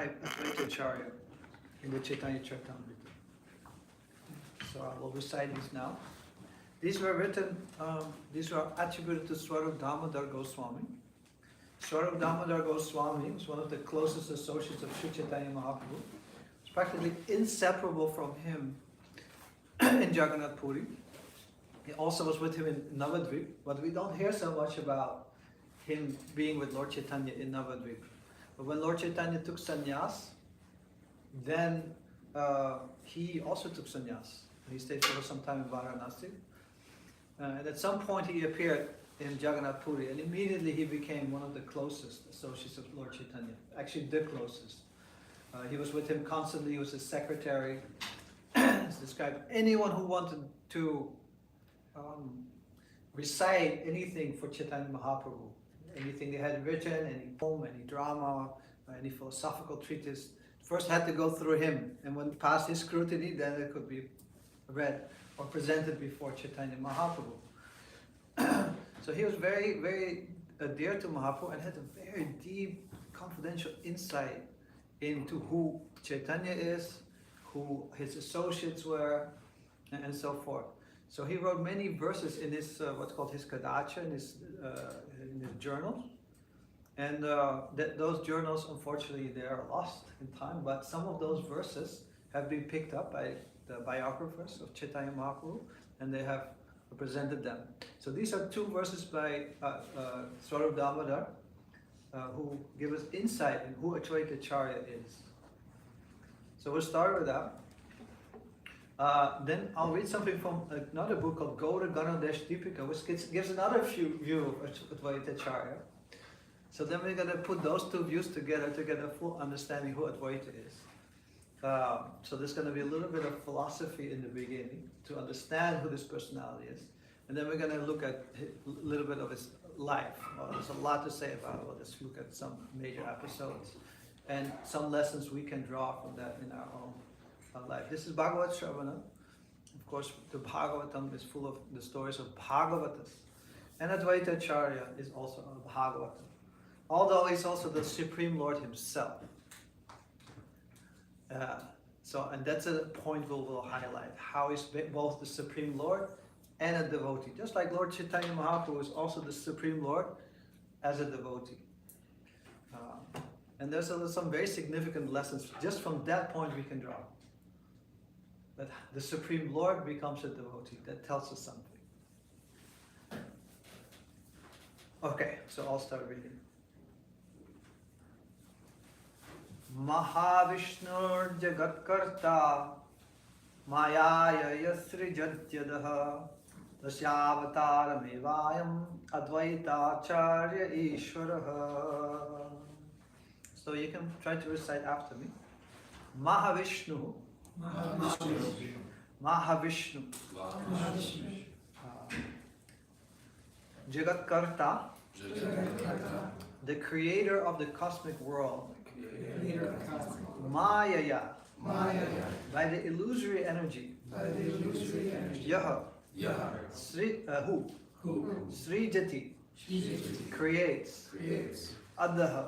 describe Advaita Acharya in the Chaitanya Charitamrita. So I will recite these now. These were written, these were attributed to Swarup Damodar Goswami. Swarup Damodar Goswami was one of the closest associates of Sri Chaitanya Mahaprabhu. It's practically inseparable from him in Jagannath Puri. He also was with him in Navadvip, but we don't hear so much about him being with Lord Chaitanya in Navadvip. But when Lord Chaitanya took sannyas, then he also took sannyas. He stayed for some time in Varanasi. And at some point he appeared in Jagannath Puri, and immediately he became one of the closest associates of Lord Chaitanya, actually the closest. He was with him constantly, he was his secretary. It's described anyone who wanted to recite anything for Chaitanya Mahaprabhu, anything they had written, any poem, any drama, any philosophical treatise, first had to go through him, and when it passed his scrutiny, then it could be read or presented before Chaitanya Mahaprabhu. So he was very, very dear to Mahaprabhu and had a very deep, confidential insight into who Chaitanya is, who his associates were, and so forth. So he wrote many verses in his, what's called his Kadacha, in his journals. And those journals, unfortunately, they are lost in time, but some of those verses have been picked up by the biographers of Chaitanya Mahaprabhu, and they have presented them. So these are two verses by Swarup Damodar, who give us insight in who Advaita Acharya is. So we'll start with that. Then I'll read something from another book called Gaura Ganadesh Deepika, which gives another view of Advaita Acharya. So then we're going to put those two views together to get a full understanding who Advaita is. So there's going to be a little bit of philosophy in the beginning to understand who this personality is. And then we're going to look at a little bit of his life. There's a lot to say about it. We'll just look at some major episodes and some lessons we can draw from that in our own life. This is Bhagavat Sravanam. Of course, the Bhagavatam is full of the stories of Bhagavatas. And Advaita Acharya is also a Bhagavatam, although he's also the Supreme Lord himself. And that's a point we'll highlight, how he's both the Supreme Lord and a devotee. Just like Lord Chaitanya Mahaprabhu is also the Supreme Lord as a devotee. And there's some very significant lessons just from that point we can draw. That the Supreme Lord becomes a devotee. That tells us something. Okay, so I'll start reading. Mahavishnur Jagatkarta Mayaya Yasrijatyadaha Dasyavatar Mevayam Advaita Acharya Ishwaraha. So you can try to recite after me. Mahavishnu. Mahavishnu. Jagatkarta, the creator of the cosmic world. Mayaya, by the illusory energy. Yaha, who? Srijati, creates. Adaha,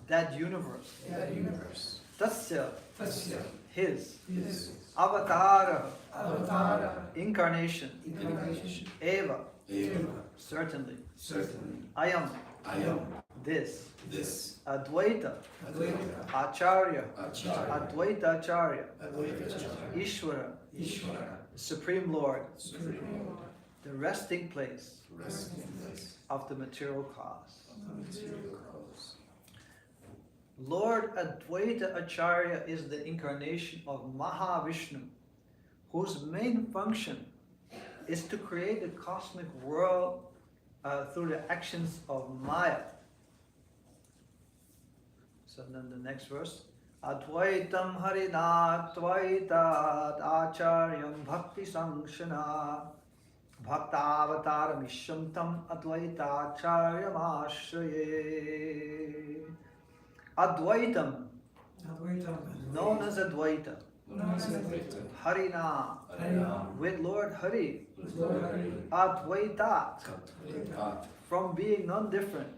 that universe. Tasya, his. Avatara, incarnation. Eva, certainly. Ayam, this. Advaita, Acharya, Advaita Acharya, Ishwara, Supreme Lord, the resting place of the material cause. Lord Advaita Acharya is the incarnation of Mahavishnu, whose main function is to create the cosmic world through the actions of Maya. So then the next verse. Advaitam harina Advaita Acharyam Bhakti Sankshana Bhaktavataram Ishamtam Advaita Acharyam Ashraye. Advaitam, known as Advaita. Harina, with Lord Hari. Advaita, from being non-different.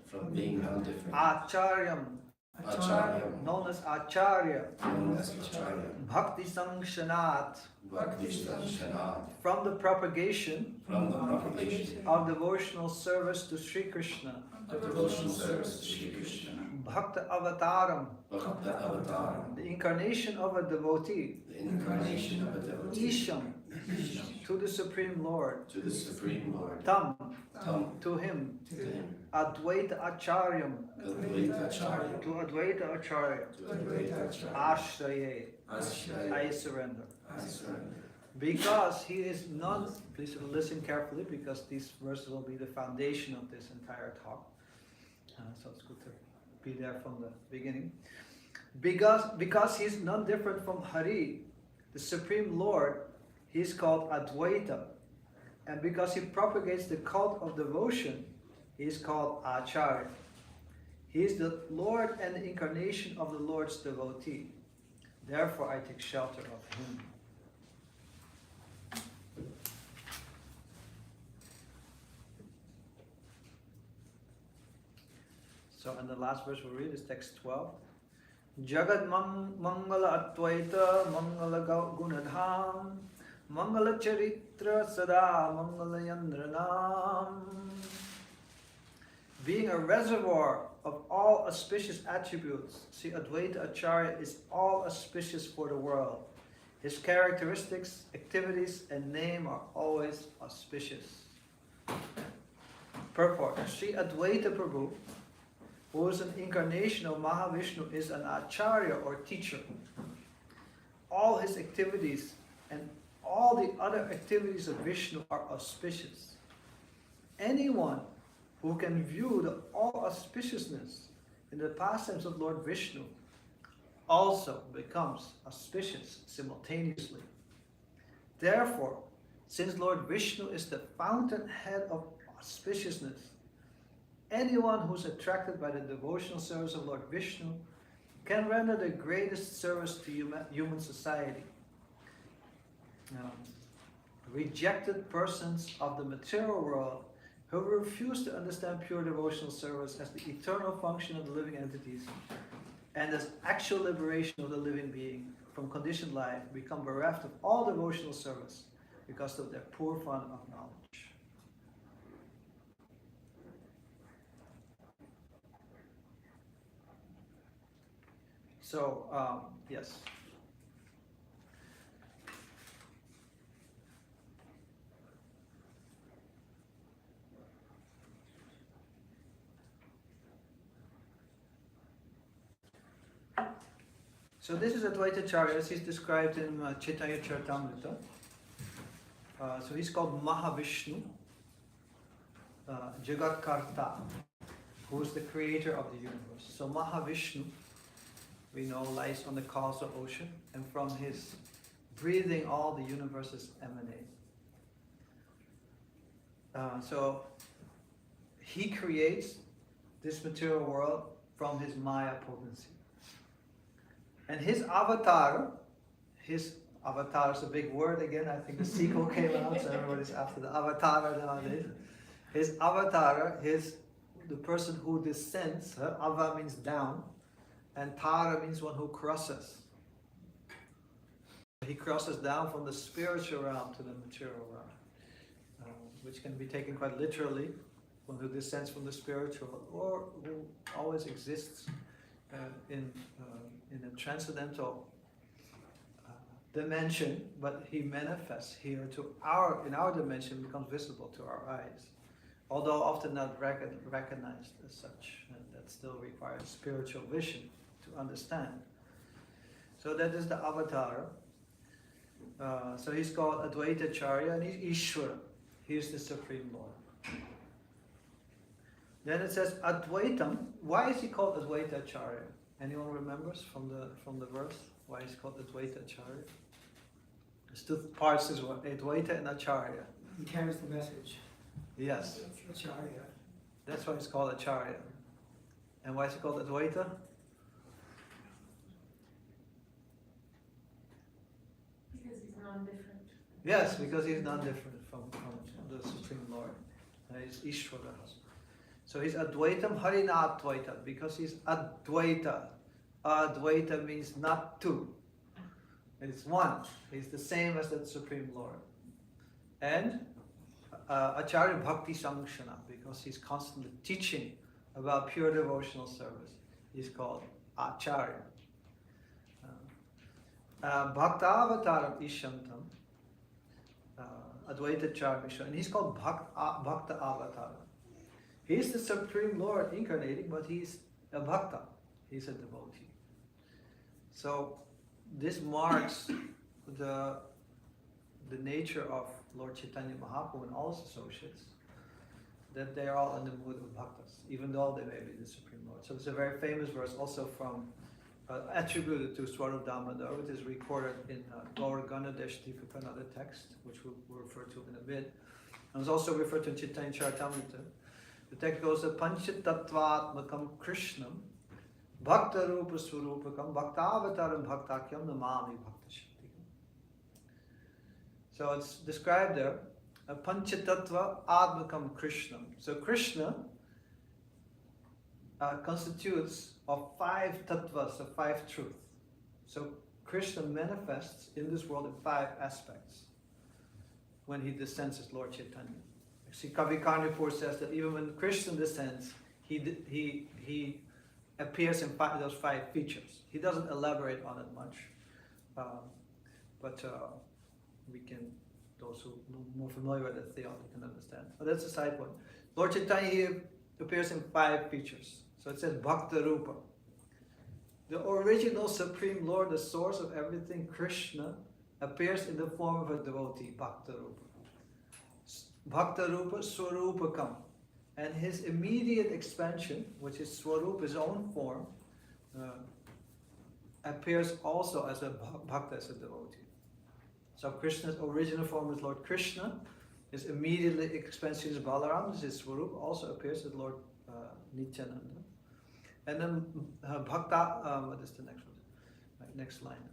Acharyam, Acharya, known as Acharya, Bhakti Sangshanat, Sangshanat, from the propagation from the propagation of devotional service to Sri Krishna, of devotional service to Sri Krishna, Bhakta Avataram, Bhakta Avataram, the incarnation of a devotee, the incarnation of a devotee, Isham, to the Supreme Lord, to the Supreme Lord, Tam, Tam, to him, to him, Advaita Acharyam, Advaita Acharya, to Advaita Acharya, to Advaita Acharya, Ashraye, Ashraya, I surrender. I surrender. Because he is none, please listen carefully because these verses will be the foundation of this entire talk. So it's good to be there from the beginning. Because he is none different from Hari, the Supreme Lord, he is called Advaita. And because he propagates the cult of devotion, he is called Acharya. He is the Lord and the incarnation of the Lord's devotee. Therefore I take shelter of him. So, and the last verse we'll read is text 12. Jagat Mangala Advaita Mangala Gunadham Mangala Charitra Sada Mangala Yandranam. Being a reservoir of all auspicious attributes, see, Advaita Acharya is all auspicious for the world. His characteristics, activities, and name are always auspicious. Purport. Sri Advaita Prabhu, who is an incarnation of Mahavishnu, is an Acharya or teacher. All his activities and all the other activities of Vishnu are auspicious. Anyone who can view the all auspiciousness in the pastimes of Lord Vishnu also becomes auspicious simultaneously. Therefore, since Lord Vishnu is the fountainhead of auspiciousness, anyone who is attracted by the devotional service of Lord Vishnu can render the greatest service to human society. Rejected persons of the material world who refuse to understand pure devotional service as the eternal function of the living entities and as actual liberation of the living being from conditioned life become bereft of all devotional service because of their poor fund of knowledge. So, yes. So this is Advaita Acharya, as he's described in Chaitanya Charitamrita. So he's called Mahavishnu, Jagat Karta, who is the creator of the universe. So Mahavishnu, we know, lies on the causal ocean, and from his breathing all the universes emanate. So he creates this material world from his Maya potency. And his avatar is a big word again. I think the sequel came out, so everybody's after the avatar nowadays. His avatar is the person who descends. Ava means down, and Tara means one who crosses. He crosses down from the spiritual realm to the material realm, which can be taken quite literally, one who descends from the spiritual, or who always exists in a transcendental dimension, but he manifests here in our dimension, becomes visible to our eyes, although often not recognized as such, and that still requires spiritual vision to understand. So that is the avatar. So he's called Advaita Acharya, and he's Ishvara. He is the Supreme Lord. Then it says Advaitam. Why is he called Advaita Acharya? Anyone remembers from the verse why he's called Advaita Acharya? There's two parts as well, Advaita and Acharya. He carries the message. Yes. Acharya. That's why it's called Acharya. And why is it called Advaita? Because he's non-different. Yes, because he's non-different from the Supreme Lord. He's Ishvara. So he's Advaitam Harina Advaita, because he's Advaita. Advaita means not two. It's one. He's the same as the Supreme Lord. And Acharya Bhakti Samshana, because he's constantly teaching about pure devotional service. He's called Acharya. Bhakta Avataram Ishantam, Advaita Charmisha, and he's called Bhakta Avatara. He's the Supreme Lord incarnating, but he's a Bhakta. He's a devotee. So this marks the nature of Lord Chaitanya Mahaprabhu and all his associates, that they are all in the mood of bhaktas, even though they may be the Supreme Lord. So it's a very famous verse also from, attributed to Swarup Damodar, which is recorded in Gaur Ganadesh Deepika, another text, which we'll refer to in a bit. And it's also referred to in Chaitanya Charitamrita. The text goes, Panchatattvatmakam Krishnam, Bhakta Rupa Swarupakam, Bhaktavataram Bhaktakyam Namami Bhakta Shaktikam. So it's described there, Panchatattva Admakam Krishnam. So Krishna constitutes of 5 tattvas, of 5 truths. So Krishna manifests in this world in 5 aspects when he descends as Lord Chaitanya. See, Kavi Karnipur says that even when Krishna descends, he appears in those 5 features. He doesn't elaborate on it much, but we can, those who are more familiar with the theology can understand. But that's a side point. Lord Chaitanya here appears in 5 features. So it says Bhakta Rupa. The original Supreme Lord, the source of everything, Krishna, appears in the form of a devotee, Bhakta Rupa. Bhakta Rupa Swarupakam. And his immediate expansion, which is Swarup, his own form, appears also as a Bhakta, as a devotee. So Krishna's original form is Lord Krishna. His immediately expansion is Balaram, his Swarup, also appears as Lord Nityananda. And then Bhakta, what is the next one? Right, next line.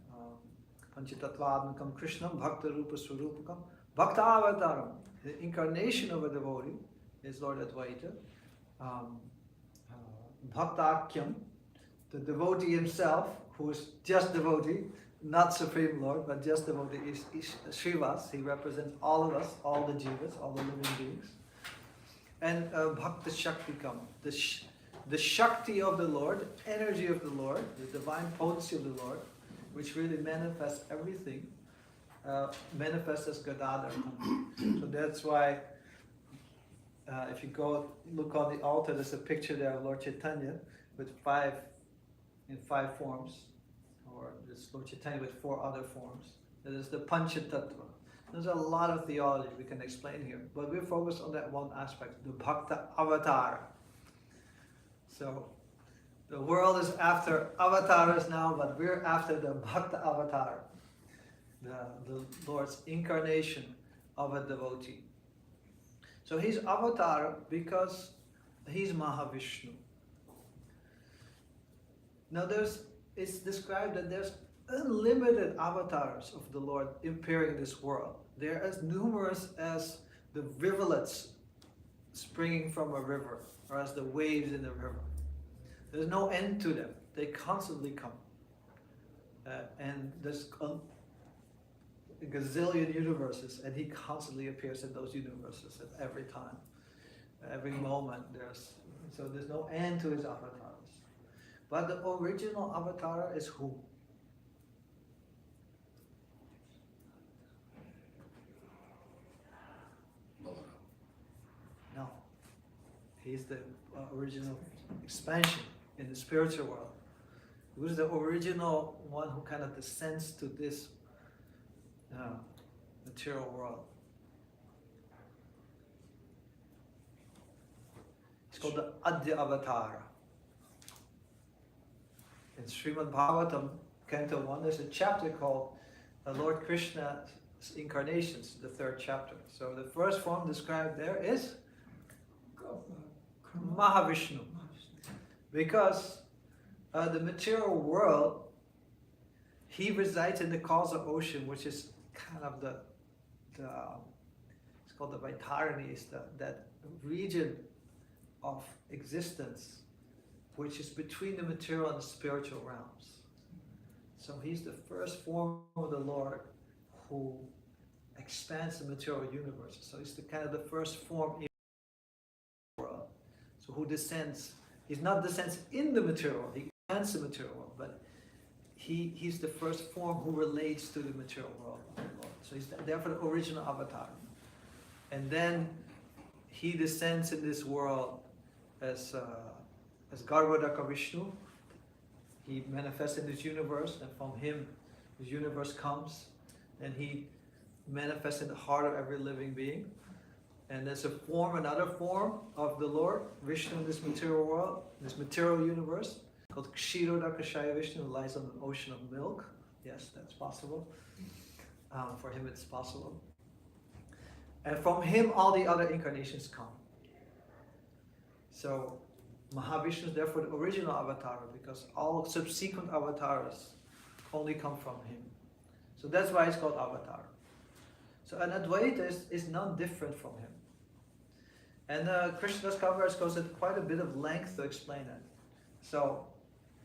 Panchatattvatmakam Krishnam, Bhakta Rupa Swarupakam, Bhakta Avataram. The incarnation of a devotee is Lord Advaita. Bhaktakyam, the devotee himself, who is just devotee, not Supreme Lord, but just devotee, is Srivas. He represents all of us, all the jivas, all the living beings. And Bhakta Shaktikam, the Shakti of the Lord, energy of the Lord, the divine potency of the Lord, which really manifests everything, manifests as Gadadhar. So that's why if you go look on the altar, there's a picture there of Lord Chaitanya with 5 forms, or this Lord Chaitanya with 4 other forms. That is the Panchatattva. There's a lot of theology we can explain here, but we're focused on that one aspect, the Bhakta Avatar. So the world is after avatars now, but we're after the Bhakta Avatar, the Lord's incarnation of a devotee. So he's Avatar because he's Mahavishnu. Now it's described that there's unlimited avatars of the Lord appearing in this world. They're as numerous as the rivulets springing from a river, or as the waves in the river. There's no end to them. They constantly come. And there's a gazillion universes, and he constantly appears in those universes at every time. Every moment there's no end to his avatars. But the original avatar is who? No. He's the original expansion in the spiritual world. Who's the original one who kind of descends to this material world? It's called the Adya Avatara. In Srimad Bhagavatam, Canto 1, there's a chapter called Lord Krishna's Incarnations, the 3rd chapter. So the first form described there is Mahavishnu. Because the material world, he resides in the causal ocean, which is kind of it's called the Vaitarani, is that region of existence which is between the material and the spiritual realms. So he's the first form of the Lord who expands the material universe. So he's the kind of the first form in the world. So who descends, he's not descends in the material world, he expands the material world, but he's the first form who relates to the material world of the Lord. So he's therefore the original avatar. And then he descends in this world as Garbhodaka Vishnu. He manifests in this universe, and from him this universe comes, and he manifests in the heart of every living being. And there's a form, another form of the Lord, Vishnu, in this material world, this material universe, called Kshirodakashaya Vishnu, who lies on an ocean of milk. Yes, that's possible. For him it's possible. And from him all the other incarnations come. So Mahavishnu is therefore the original avatar, because all subsequent avatars only come from him. So that's why it's called avatar. So an Advaita is not different from him. And Krishnadas Kaviraj goes at quite a bit of length to explain it. So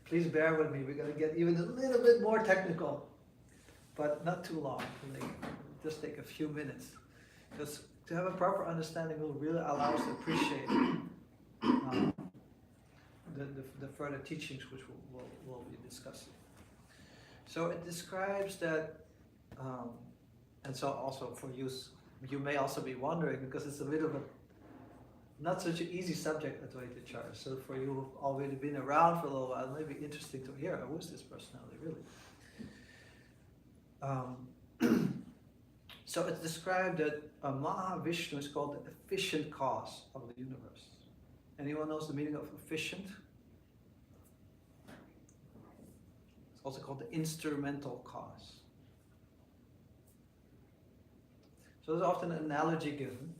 please bear with me, we're going to get even a little bit more technical, but not too long. Just take a few minutes. Because to have a proper understanding will really allow us to appreciate the further teachings which we'll be discussing. So it describes that, and so also for you may also be wondering, because it's a bit of a not such an easy subject, Advaita Acharya. So for you who've already been around for a little while, it may be interesting to hear, who is this personality really? So it's described that Mahavishnu is called the efficient cause of the universe. Anyone knows the meaning of efficient? It's also called the instrumental cause. So there's often an analogy given.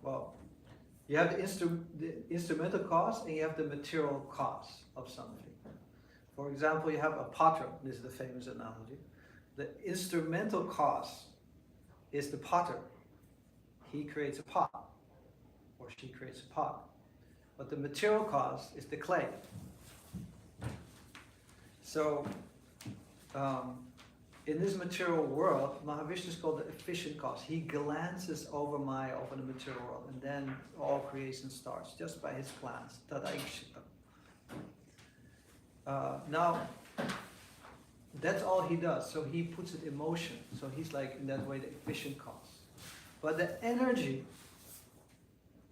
Well, you have the instrumental cause and you have the material cause of something. For example, you have a potter. This is the famous analogy. The instrumental cause is the potter. He creates a pot, or she creates a pot. But the material cause is the clay. So, in this material world, Mahavishnu is called the efficient cause. He glances over the material world, and then all creation starts just by his glance. Tadaikshita. Now, that's all he does. So he puts it in motion. So he's like, in that way, the efficient cause. But the energy,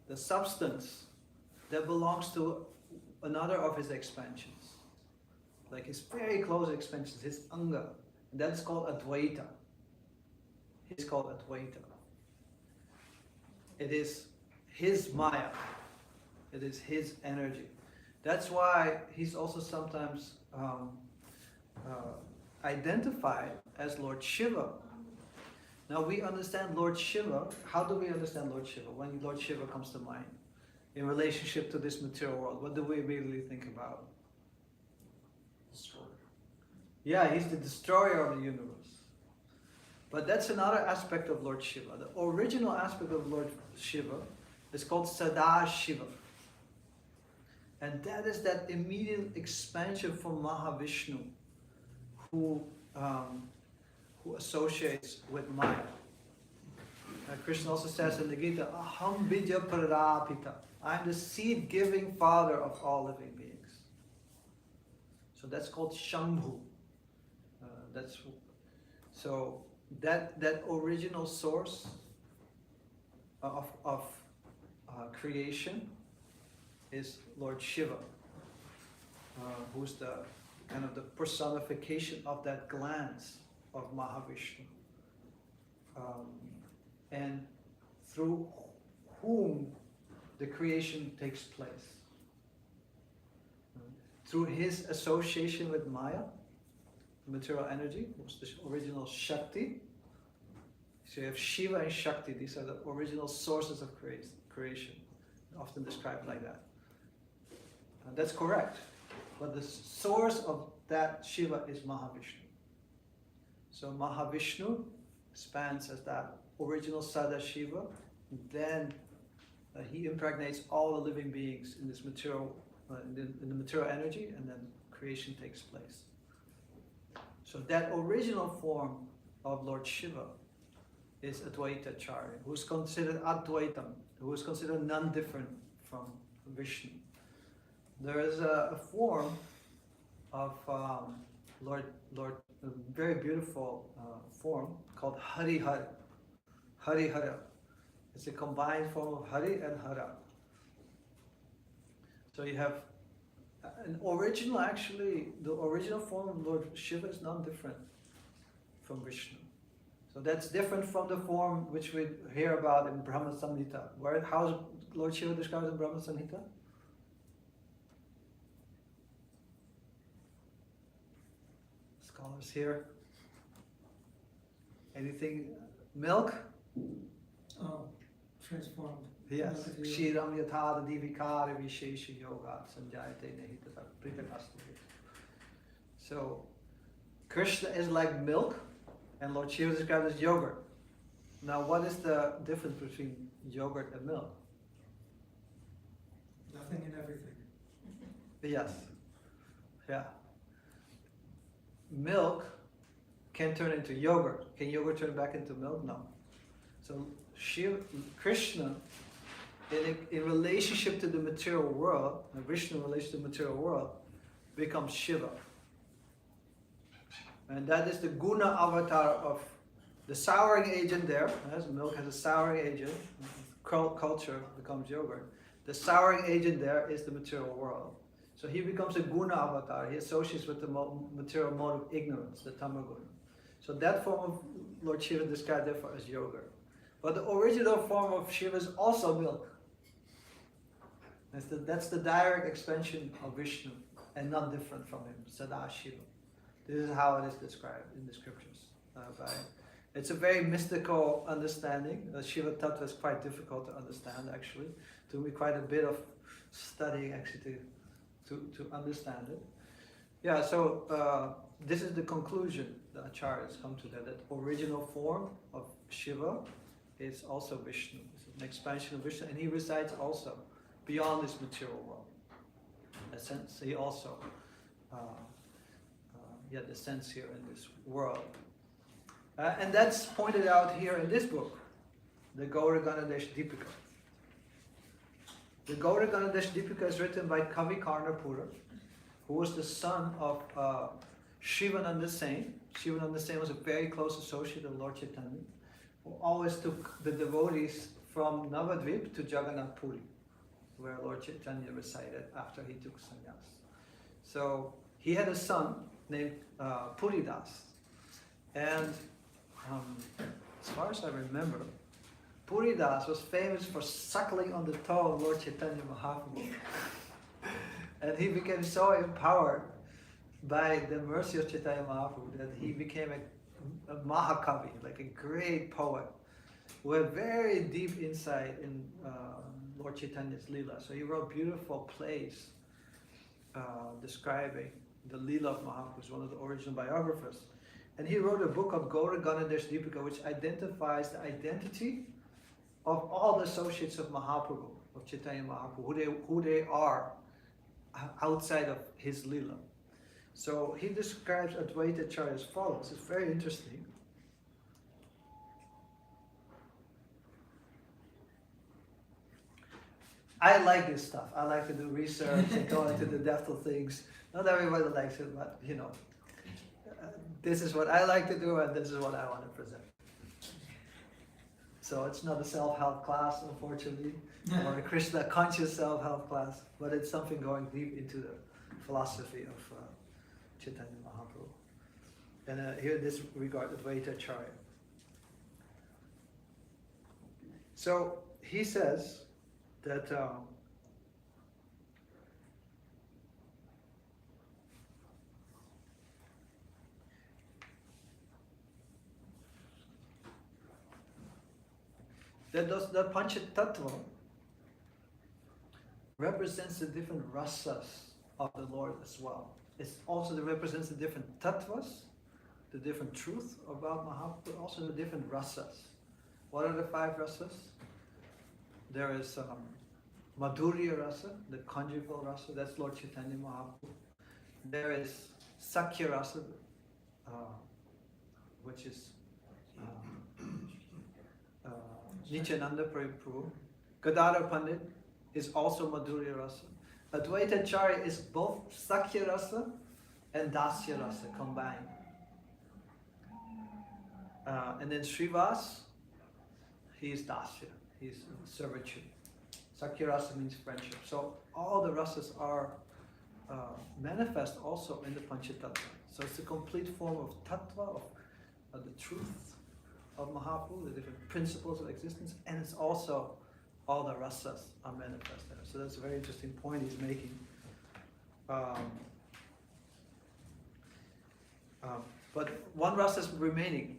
the substance, that belongs to another of his expansions, like his very close expansions, his anga. And that's called Advaita. He's called Advaita. It is his Maya. It is his energy. That's why he's also sometimes identified as Lord Shiva. Now we understand Lord Shiva. How do we understand Lord Shiva? When Lord Shiva comes to mind in relationship to this material world, what do we immediately think about? Destroyer. Yeah, he's the destroyer of the universe. But that's another aspect of Lord Shiva. The original aspect of Lord Shiva is called Sada Shiva. And that is that immediate expansion from Mahavishnu, who associates with Maya. Krishna also says in the Gita, Aham Vidya Parapita. I'm the seed-giving father of all living beings. So that's called Shambhu. So that original source of creation is Lord Shiva, who's the kind of the personification of that glance of Mahavishnu, and through whom the creation takes place. Through his association with Maya, material energy, which is the original Shakti. So you have Shiva and Shakti, these are the original sources of creation, often described like that. And that's correct. But the source of that Shiva is Mahavishnu. So Mahavishnu spans as that original Sada Shiva, then he impregnates all the living beings in this material, in the material energy, and then creation takes place. So that original form of Lord Shiva is Advaita Acharya, who is considered Advaitam, who is considered non-different from Vishnu. There is a form of Lord, a very beautiful form called Harihara. Harihara. It's a combined form of Hari and Hara. So you have an original, actually, the original form of Lord Shiva is non-different from Vishnu. So that's different from the form which we hear about in Brahma Samhita. How is Lord Shiva described in Brahma Samhita? Scholars here? Anything? Milk? Oh, transformed. Yes. Kshiram yathada divikara vishesha yoga sanjayate nahitata pritakastava. So, Krishna is like milk, and Lord Shiva is described as yogurt. Now, what is the difference between yogurt and milk? Nothing and everything. Yes. Yeah. Milk can turn into yogurt. Can yogurt turn back into milk? No. So Krishna, in relationship to the material world, and Vishnu in relation to the material world, becomes Shiva. And that is the guna avatar of the souring agent there. As milk has a souring agent, culture becomes yogurt. The souring agent there is the material world. So he becomes a guna avatar. He associates with the material mode of ignorance, the tamaguna. So that form of Lord Shiva is described therefore as yogurt. But the original form of Shiva is also milk. That's the direct expansion of Vishnu and not different from him, Sadashiva. This is how it is described in the scriptures. It's a very mystical understanding. Shiva Tattva is quite difficult to understand actually. It took me quite a bit of studying actually to understand it. Yeah, so this is the conclusion the Acharyas come to, that original form of Shiva is also Vishnu. It's an expansion of Vishnu, and he resides also beyond this material world. In a sense, he also descends here in this world. And that's pointed out here in this book, the Gaura Ganadesh Deepika. The Gaura Ganadesh Deepika is written by Kavi Karnapura, who was the son of Shivananda Sain. Shivananda Sain was a very close associate of Lord Chaitanya, who always took the devotees from Navadvip to Jagannath Puri, where Lord Chaitanya resided after he took sannyas. So he had a son named Puridas, and as far as I remember, Puridas was famous for suckling on the toe of Lord Chaitanya Mahaprabhu. And he became so empowered by the mercy of Chaitanya Mahaprabhu that he became a Mahakavi, like a great poet, who had very deep insight in Lord Chaitanya's Leela. So he wrote beautiful plays describing the Leela of Mahaprabhu, who's one of the original biographers. And he wrote a book of Gaura Ganadesh Deepika, which identifies the identity of all the associates of Mahaprabhu, of Chaitanya Mahaprabhu, who they are outside of his Leela. So he describes Advaita Acharya as follows. It's very interesting. I like this stuff. I like to do research and go into the depth of things. Not everybody likes it, but this is what I like to do, and this is what I want to present. So it's not a self-help class, unfortunately, or a Krishna conscious self-help class, but it's something going deep into the philosophy of Chaitanya Mahaprabhu. And here in this regard, Advaita Acharya. So he says that that Panchatattva represents the different rasas of the Lord as well. It also represents the different tattvas, the different truth about Mahaprabhu, but also the different rasas. What are the 5 rasas? there is Madhurya Rasa, the conjugal rasa, that's Lord Chaitanya Mahaprabhu. There is Sakya Rasa, which is Nityananda Prabhu. Gadadhar Pandit is also Madhurya Rasa. Advaita Acharya is both Sakya Rasa and Dasya Rasa combined. And then Srivas, he's Dasya, he's servitude. Sakya Rasa means friendship. So all the rasas are manifest also in the Panchatattva. So it's a complete form of tattva, of the truth of Mahaprabhu, the different principles of existence, and it's also all the rasas are manifest there. So that's a very interesting point he's making. But one rasa is remaining.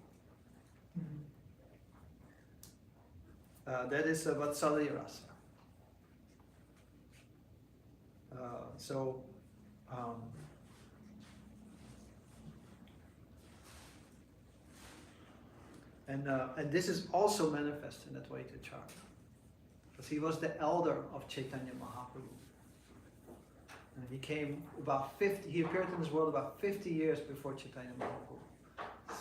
That is Vatsalya rasa. And this is also manifest in Advaita Acharya, because he was the elder of Chaitanya Mahaprabhu. And he came about 50. He appeared in this world about 50 years before Chaitanya Mahaprabhu.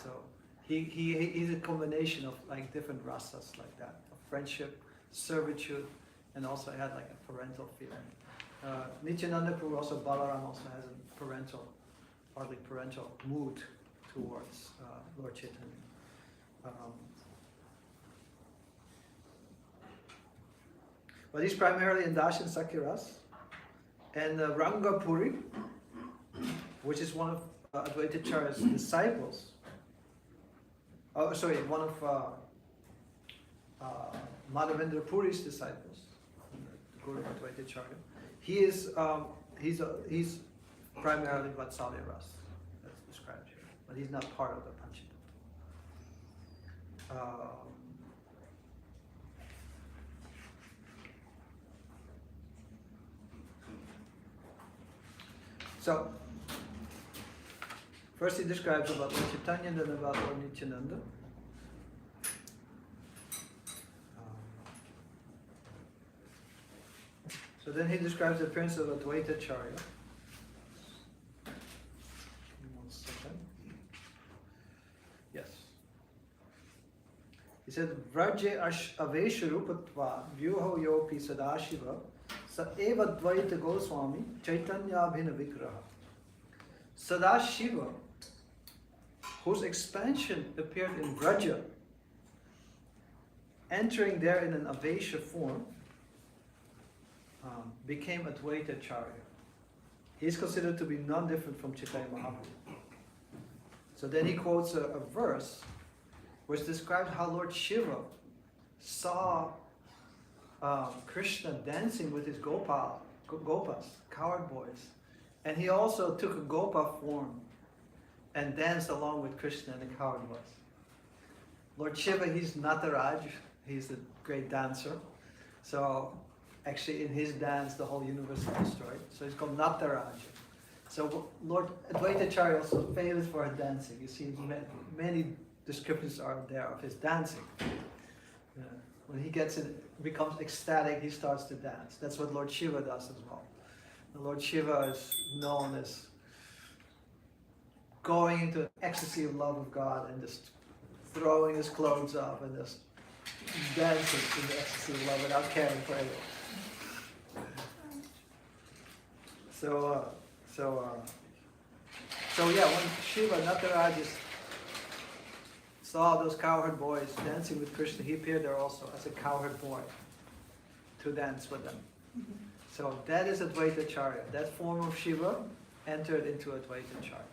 So he's a combination of like different rasas like that, of friendship, servitude, and also had like a parental feeling. Nityananda Prabhu, also Balaram, also has a parental, partly parental mood towards Lord Chaitanya. But he's primarily in Dash and Sakyaras. And Rangapuri, which is one of Advaita Acharya's disciples, one of Madhavendra Puri's disciples, the Guru of Advaita Acharya. He's primarily Vatsalya Ras, that's described here, but he's not part of the Panchatattva. So, first he describes about Lord Chaitanya, then about Lord Nityananda. So then he describes the appearance of Advaita Acharya. One second. Yes. He said, Vraje avesha rupatva vyuho yopi sadashiva sa eva Advaita Goswami Chaitanya abhina vigraha. Sadashiva, whose expansion appeared in Vraja, entering there in an avesha form, became Advaita Acharya. He is considered to be non-different from Chaitanya Mahaprabhu. So then he quotes a verse which describes how Lord Shiva saw Krishna dancing with his gopas, cowherd boys. And he also took a gopa form and danced along with Krishna and the cowherd boys. Lord Shiva, he's Nataraj, he's a great dancer. So actually in his dance the whole universe is destroyed. So he's called Nataraj. So Lord Advaita Acharya is also famous for his dancing. You see many descriptions are there of his dancing. When he becomes ecstatic, he starts to dance. That's what Lord Shiva does as well. The Lord Shiva is known as going into an ecstasy of love of God and just throwing his clothes up and just dancing in the ecstasy of love without caring for anyone. So when Shiva Nataraja saw those cowherd boys dancing with Krishna, he appeared there also as a cowherd boy to dance with them. So that is Advaita Acharya. That form of Shiva entered into Advaita Acharya.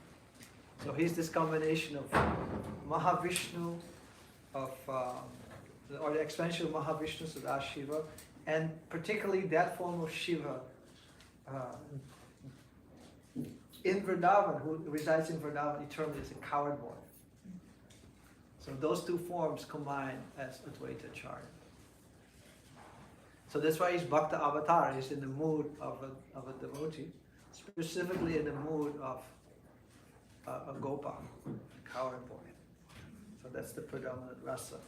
So he's this combination of Mahavishnu, or the expansion of Mahavishnu, so that's Shiva, and particularly that form of Shiva in Vrindavan, who resides in Vrindavan eternally as a cowherd boy. So those two forms combine as Advaita Acharya. So that's why he's Bhakta Avatar. He's in the mood of a devotee, specifically in the mood of a gopa, a cowherd boy. So that's the predominant rasa.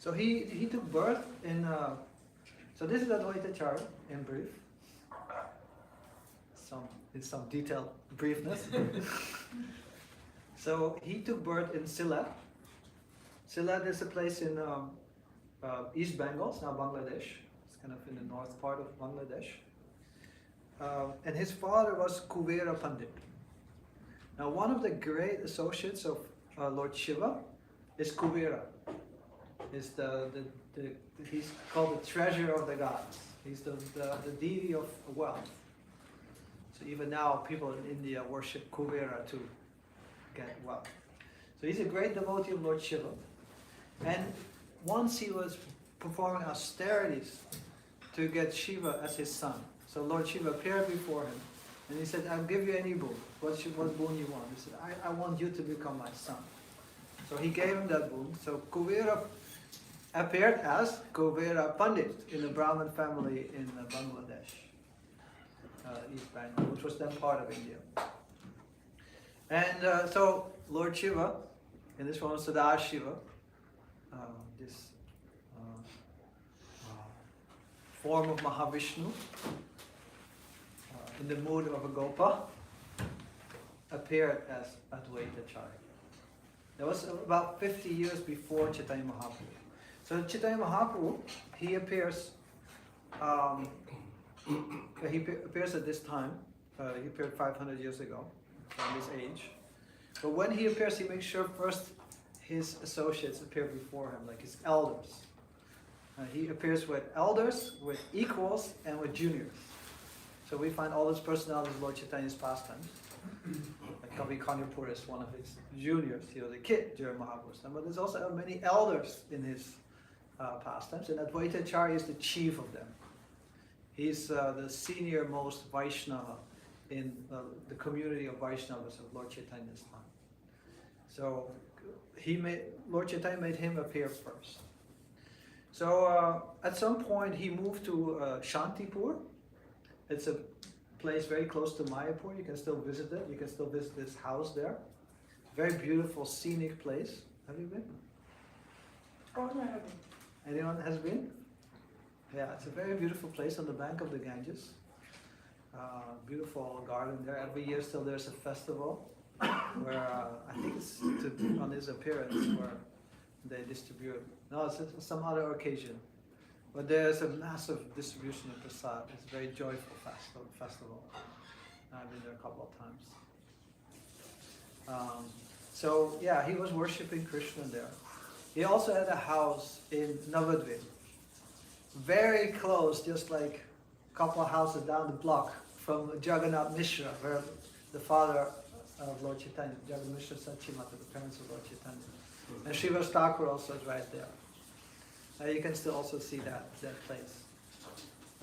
So he took birth in, so this is Advaita Acharya in brief. In some detailed briefness. So he took birth in Sylhet. Sylhet is a place in East Bengal, it's now Bangladesh. It's kind of in the north part of Bangladesh. And his father was Kuvera Pandit. Now one of the great associates of Lord Shiva is Kuvera. He's he's called the treasure of the gods. He's the deity of wealth. So even now people in India worship Kuvera to get wealth. So he's a great devotee of Lord Shiva. And once he was performing austerities to get Shiva as his son. So Lord Shiva appeared before him and he said, I'll give you any boon. What boon you want? He said, I want you to become my son. So he gave him that boon. So Kuvera appeared as Kuvera Pandit in a Brahmin family in Bangladesh, East Bengal, which was then part of India. And so Lord Shiva, in this one was Sadashiva, this form of Mahavishnu, in the mood of a Gopa, appeared as Advaita Acharya. That was about 50 years before Chaitanya Mahaprabhu. So Chaitanya Mahaprabhu, he appears at this time. He appeared 500 years ago, from this age. But when he appears, he makes sure first his associates appear before him, like his elders. He appears with elders, with equals, and with juniors. So we find all his personalities in Lord Chaitanya's pastimes. Like Kavi Kanyapur is one of his juniors. He was a kid during Mahaprabhu's time. But there's also many elders in his pastimes, and Advaita Acharya is the chief of them. He's the senior most Vaishnava in the community of Vaishnavas of Lord Chaitanya's time. So Lord Chaitanya made him appear first. So at some point he moved to Shantipur. It's a place very close to Mayapur. You can still visit it. You can still visit this house there. Very beautiful, scenic place. Have you been? Oh, no, I haven't. Anyone has been? Yeah, it's a very beautiful place on the bank of the Ganges. Beautiful garden there. Every year still there's a festival where I think it's on his appearance where they distribute. No, it's some other occasion. But there's a massive distribution of prasad. It's a very joyful festival. I've been there a couple of times. So yeah, he was worshipping Krishna there. He also had a house in Navadvip, very close, just like a couple of houses down the block from Jagannath Mishra, where the father of Lord Chaitanya, Jagannath Mishra Sachimata, the parents of Lord Chaitanya. And Srivas Thakur also is right there. You can still also see that place.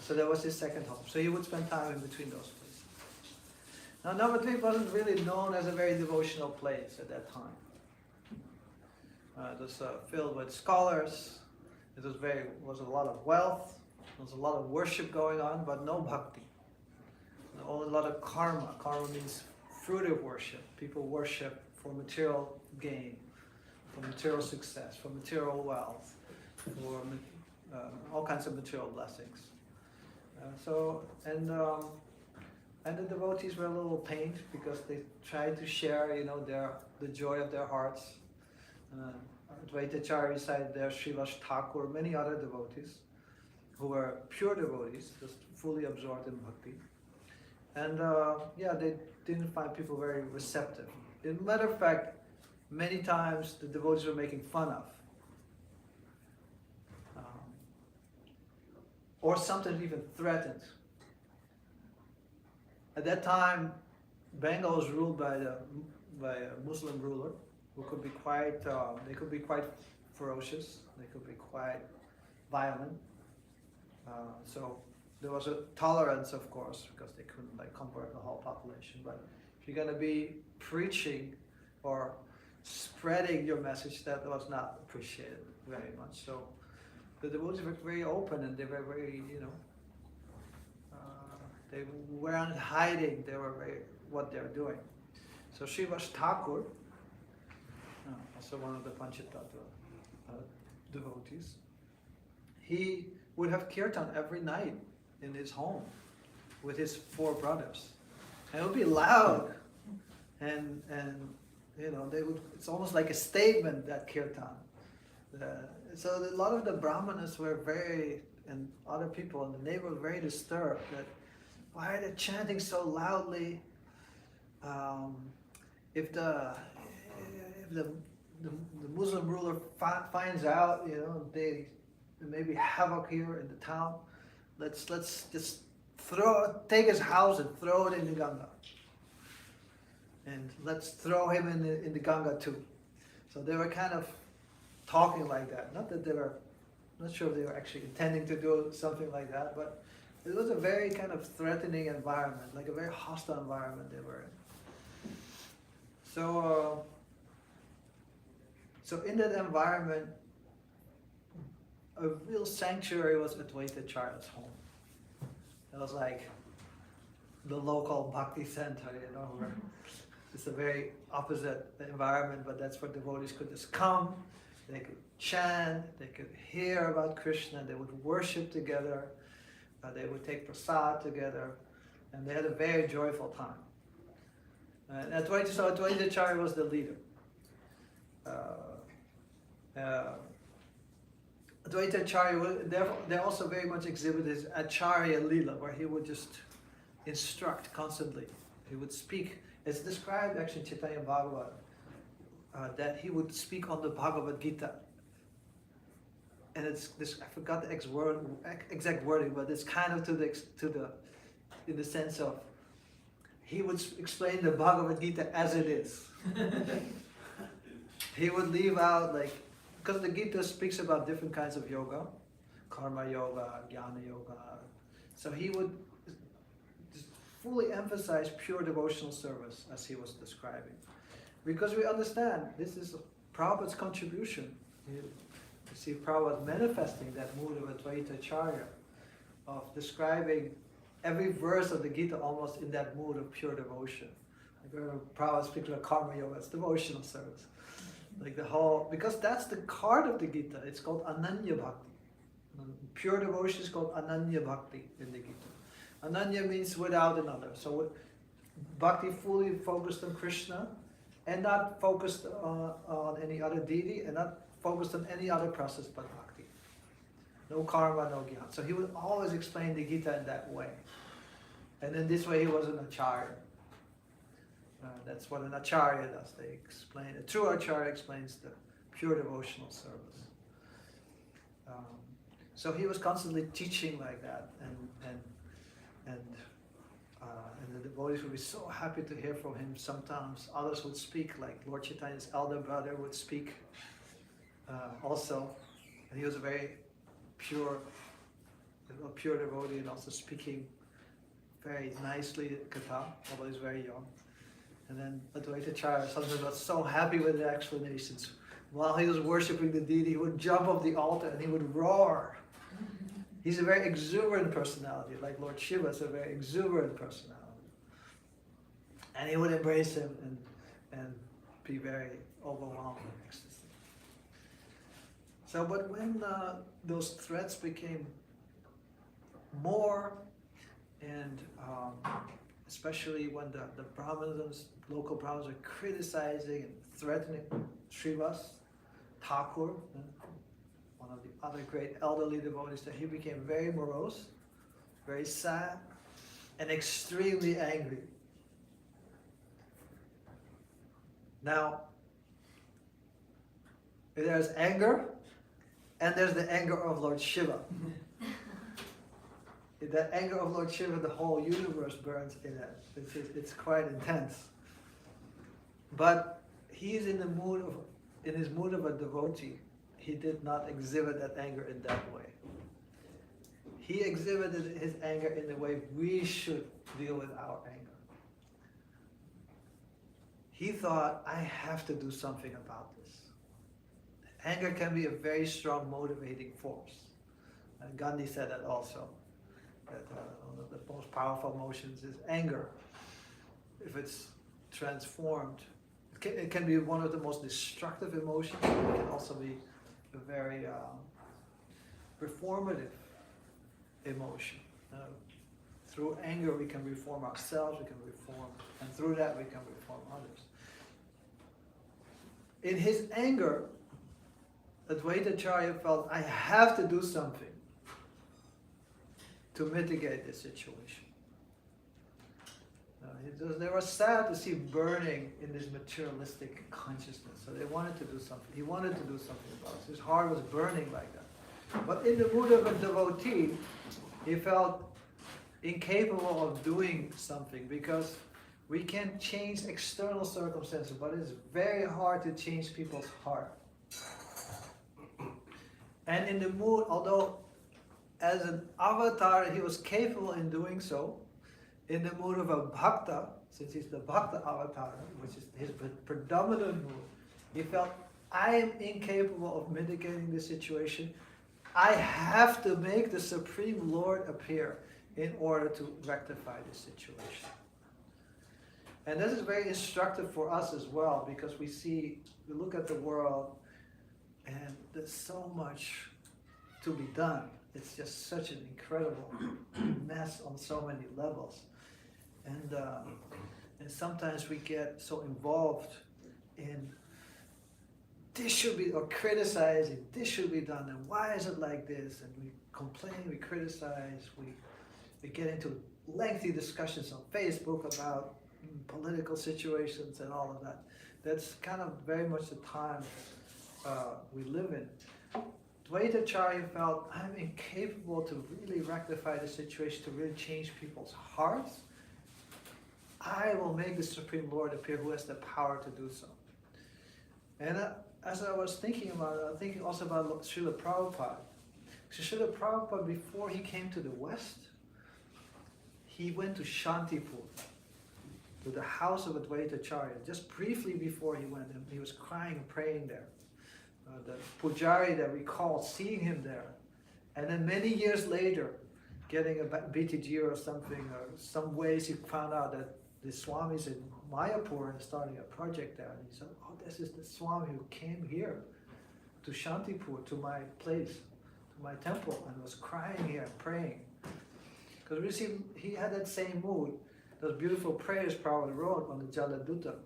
So that was his second home. So he would spend time in between those places. Now Navadvip wasn't really known as a very devotional place at that time. It was filled with scholars. It was a lot of wealth. There was a lot of worship going on, but no bhakti. Only a lot of karma. Karma means fruit of worship. People worship for material gain, for material success, for material wealth, for all kinds of material blessings. And the devotees were a little pained because they tried to share, the joy of their hearts. Advaita Acharya recited there, Srivas Thakur, many other devotees who were pure devotees, just fully absorbed in bhakti. And they didn't find people very receptive. As a matter of fact, many times the devotees were making fun of. Or sometimes even threatened. At that time, Bengal was ruled by a Muslim ruler who could be quite, they could be quite ferocious, they could be quite violent. So there was a tolerance, of course, because they couldn't convert the whole population. But if you're going to be preaching or spreading your message, that was not appreciated very much. So the devotees were very open, and they were very, they weren't hiding. They were very what they were doing. So Srivas Thakur, also one of the Panchatattva devotees, he would have kirtan every night in his home with his 4 brothers. And it would be loud. And you know, they would, it's almost like a statement, that kirtan. So a lot of the brahmanas were very, and other people in the neighborhood, very disturbed that why are they chanting so loudly? If the Muslim ruler finds out, you know, there may be havoc here in the town. Let's just take his house and throw it in the Ganga, and let's throw him in the Ganga too. So they were kind of talking like that. Not that they were, not sure if they were actually intending to do something like that, but it was a very kind of threatening environment, like a very hostile environment they were in. So in that environment, a real sanctuary was Advaita Acharya's home. It was like the local bhakti center, you know, where it's a very opposite environment, but that's where devotees could just come, they could chant, they could hear about Krishna, they would worship together, they would take prasad together, and they had a very joyful time. And Advaita Acharya was the leader. Advaita Acharya, they also very much exhibited his Acharya Lila, where he would just instruct constantly. He would speak. It's described actually in Chaitanya Bhagavat that he would speak on the Bhagavad Gita. And it's this, I forgot the exact wording, but it's kind of in the sense of, he would explain the Bhagavad Gita as it is. He would leave out, like, because the Gita speaks about different kinds of yoga, karma yoga, jnana yoga. So he would just fully emphasize pure devotional service as he was describing. Because we understand this is Prabhupada's contribution. You see Prabhupada manifesting that mood of Advaita Acharya, of describing every verse of the Gita almost in that mood of pure devotion. Like Prabhupada speaks about karma yoga, it's devotional service. Like the whole, because that's the heart of the Gita, it's called Ananya Bhakti. Pure devotion is called Ananya Bhakti in the Gita. Ananya means without another. So Bhakti fully focused on Krishna and not focused on any other deity and not focused on any other process but Bhakti. No karma, no jnana. So he would always explain the Gita in that way. And in this way he was an Acharya. That's what an Acharya does. They explain, a true Acharya explains the pure devotional service. So he was constantly teaching like that, and the devotees would be so happy to hear from him. Sometimes others would speak, like Lord Chaitanya's elder brother would speak also, and he was a very pure devotee and also speaking very nicely Katha, although he's very young. And then Advaita Acharya sometimes was so happy with the explanations. While he was worshipping the deity, he would jump off the altar and he would roar. He's a very exuberant personality, like Lord Shiva is a very exuberant personality. And he would embrace him and be very overwhelmed with ecstasy. So, but when those threats became more, and especially when the Brahmanas, local Brahmanas, were criticizing and threatening Srivas, Thakur, one of the other great elderly devotees, that he became very morose, very sad, and extremely angry. Now, there's anger, and there's the anger of Lord Shiva. In that anger of Lord Shiva, the whole universe burns in it. It's quite intense. But he's in his mood of a devotee. He did not exhibit that anger in that way. He exhibited his anger in the way we should deal with our anger. He thought, I have to do something about this. Anger can be a very strong motivating force. And Gandhi said that also. That one of the most powerful emotions is anger. If it's transformed, it can be one of the most destructive emotions. It can also be a very reformative emotion. Through anger we can reform ourselves, we can reform, and through that we can reform others. In his anger, Advaita Acharya felt, I have to do something to mitigate this situation. They were sad to see burning in this materialistic consciousness, so they wanted to do something. He wanted to do something about it. His heart was burning like that. But in the mood of a devotee, he felt incapable of doing something, because we can change external circumstances, but it's very hard to change people's heart. And in the mood, although as an avatar he was capable in doing so, in the mood of a bhakta, since he's the bhakta avatar, which is his predominant mood, he felt, I am incapable of mitigating this situation. I have to make the Supreme Lord appear in order to rectify this situation. And this is very instructive for us as well, because we look at the world and there's so much to be done. It's just such an incredible mess on so many levels. And sometimes we get so involved in this should be, or criticizing, this should be done, and why is it like this? And we complain, we criticize, we get into lengthy discussions on Facebook about political situations and all of that. That's kind of very much the time we live in. Advaita Acharya felt, I'm incapable to really rectify the situation, to really change people's hearts. I will make the Supreme Lord appear, who has the power to do so. And as I was thinking about it, I'm thinking also about Srila Prabhupada. So Srila Prabhupada, before he came to the West, he went to Shantipur, to the house of Advaita Acharya, just briefly before he went, and he was crying and praying there. The pujari that recalled seeing him there, and then many years later, getting a BTG or something, or some ways he found out that the Swami's in Mayapur and starting a project there. And he said, oh, this is the Swami who came here to Shantipur, to my place, to my temple, and was crying here, praying. Because we see he had that same mood, those beautiful prayers Prabhupada wrote on the Jaladuta.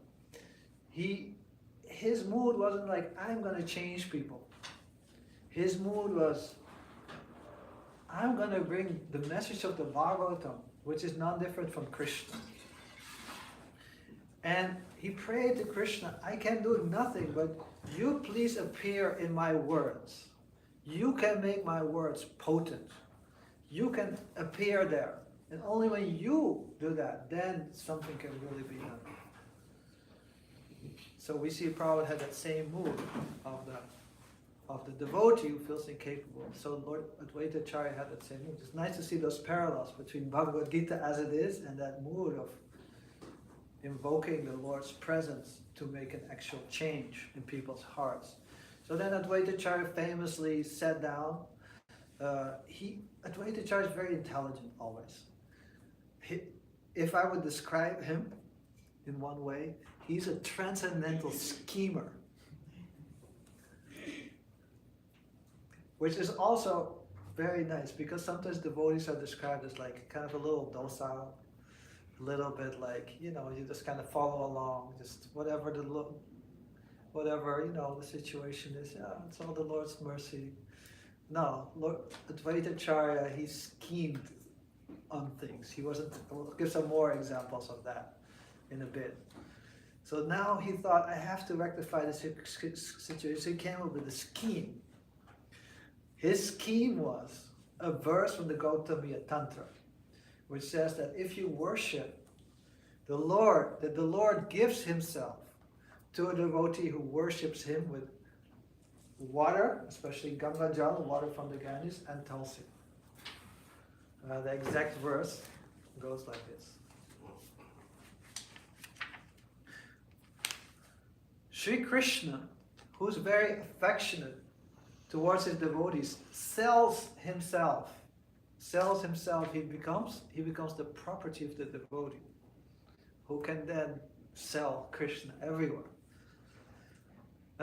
His mood wasn't like, I'm going to change people. His mood was, I'm going to bring the message of the Bhagavatam, which is none different from Krishna. And he prayed to Krishna, I can do nothing, but you please appear in my words. You can make my words potent. You can appear there. And only when you do that, then something can really be done. So we see Prabhupada had that same mood of the devotee who feels incapable. So Lord Advaita Acharya had that same mood. It's nice to see those parallels between Bhagavad Gita as it is and that mood of invoking the Lord's presence to make an actual change in people's hearts. So then Advaita Acharya famously sat down. Advaita Acharya is very intelligent always. If I would describe him in one way, he's a transcendental schemer. Which is also very nice, because sometimes devotees are described as like kind of a little docile, a little bit like, you just kind of follow along, just whatever the situation is, it's all the Lord's mercy. No, Lord Advaita Acharya, he schemed on things. He wasn't, we'll give some more examples of that in a bit. So now he thought, I have to rectify the situation. So he came up with a scheme. His scheme was a verse from the Gautamiya Tantra, which says that if you worship the Lord, that the Lord gives himself to a devotee who worships him with water, especially Ganga Jal, water from the Ganges, and Tulsi. The exact verse goes like this. Sri Krishna, who's very affectionate towards his devotees, sells himself, he becomes the property of the devotee, who can then sell Krishna everywhere.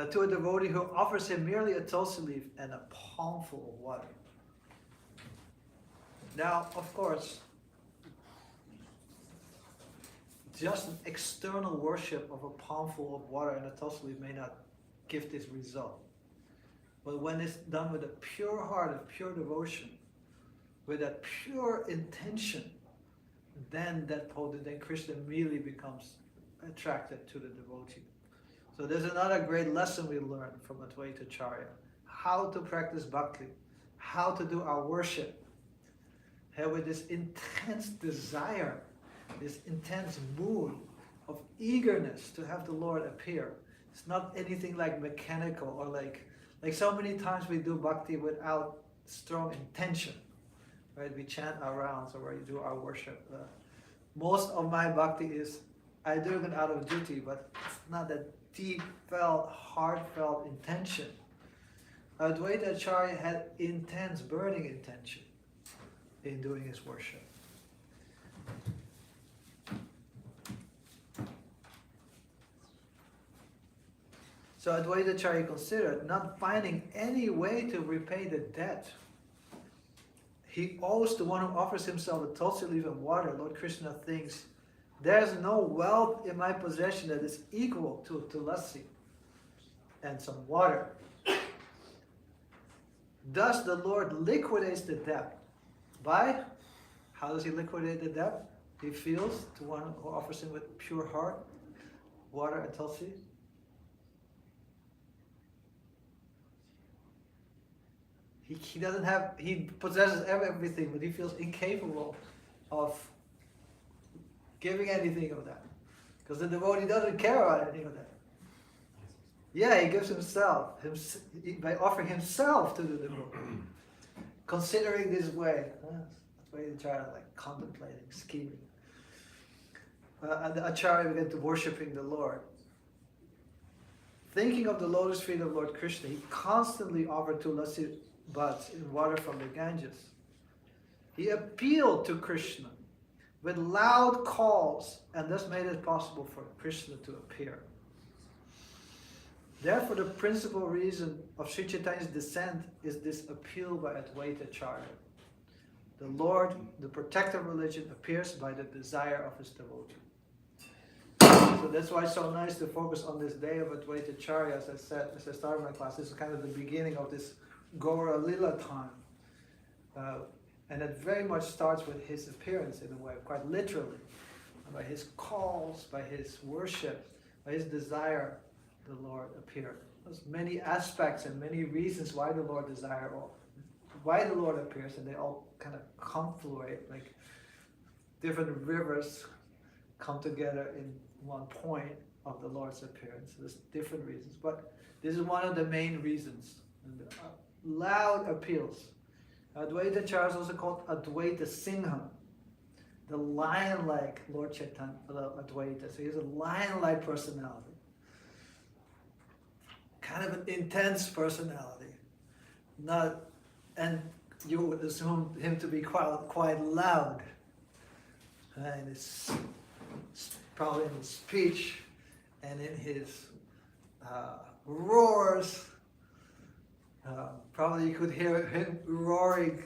to a devotee who offers him merely a tulsi leaf and a palmful of water. Now, of course, just an external worship of a palmful of water and a tulsi leaf may not give this result. But when it's done with a pure heart of pure devotion, with that pure intention, then Krishna immediately becomes attracted to the devotee. So there's another great lesson we learn from Advaita Acharya. How to practice bhakti, how to do our worship. With this intense desire, this intense mood of eagerness to have the Lord appear. It's not anything like mechanical or like so many times we do bhakti without strong intention. Right? We chant our rounds or we do our worship. Most of my bhakti is, I do it out of duty, but it's not that deep felt, heartfelt intention. Advaita Acharya had intense, burning intention in doing his worship. So Advaita Acharya considered not finding any way to repay the debt he owes the one who offers himself a tulsi leaf and water. Lord Krishna thinks, there's no wealth in my possession that is equal to tulsi and some water. Thus the Lord liquidates the debt. By, how does he liquidate the debt? He feels to one who offers him with pure heart, water and tulsi. He doesn't have, he possesses everything, but he feels incapable of giving anything of that. Because the devotee doesn't care about anything of that. Yeah, he gives himself by offering himself to the devotee. Considering this way, that's why the Acharya like contemplating, scheming. And the Acharya began to worshipping the Lord. Thinking of the lotus feet of Lord Krishna, he constantly offered tulsi buds in water from the Ganges. He appealed to Krishna with loud calls and thus made it possible for Krishna to appear. Therefore, the principal reason of Sri Chaitanya's descent is this appeal by Advaita Acharya. The Lord, the protector of religion, appears by the desire of his devotee. So that's why it's so nice to focus on this day of Advaita Acharya. As I said, as I started my class, this is kind of the beginning of this Gaura Lila time. And it very much starts with his appearance in a way, quite literally. By his calls, by his worship, by his desire, the Lord appeared. There's many aspects and many reasons why the Lord desires, or why the Lord appears, and they all kind of confluate, like different rivers come together in one point of the Lord's appearance. There's different reasons, but this is one of the main reasons. And loud appeals. Advaita Acharya is also called Advaita Singha, the lion-like Lord Chaitanya, Advaita. So he's a lion-like personality, kind of an intense personality. And you would assume him to be quite loud, and it's probably in his speech and in his roars. Probably you could hear him roaring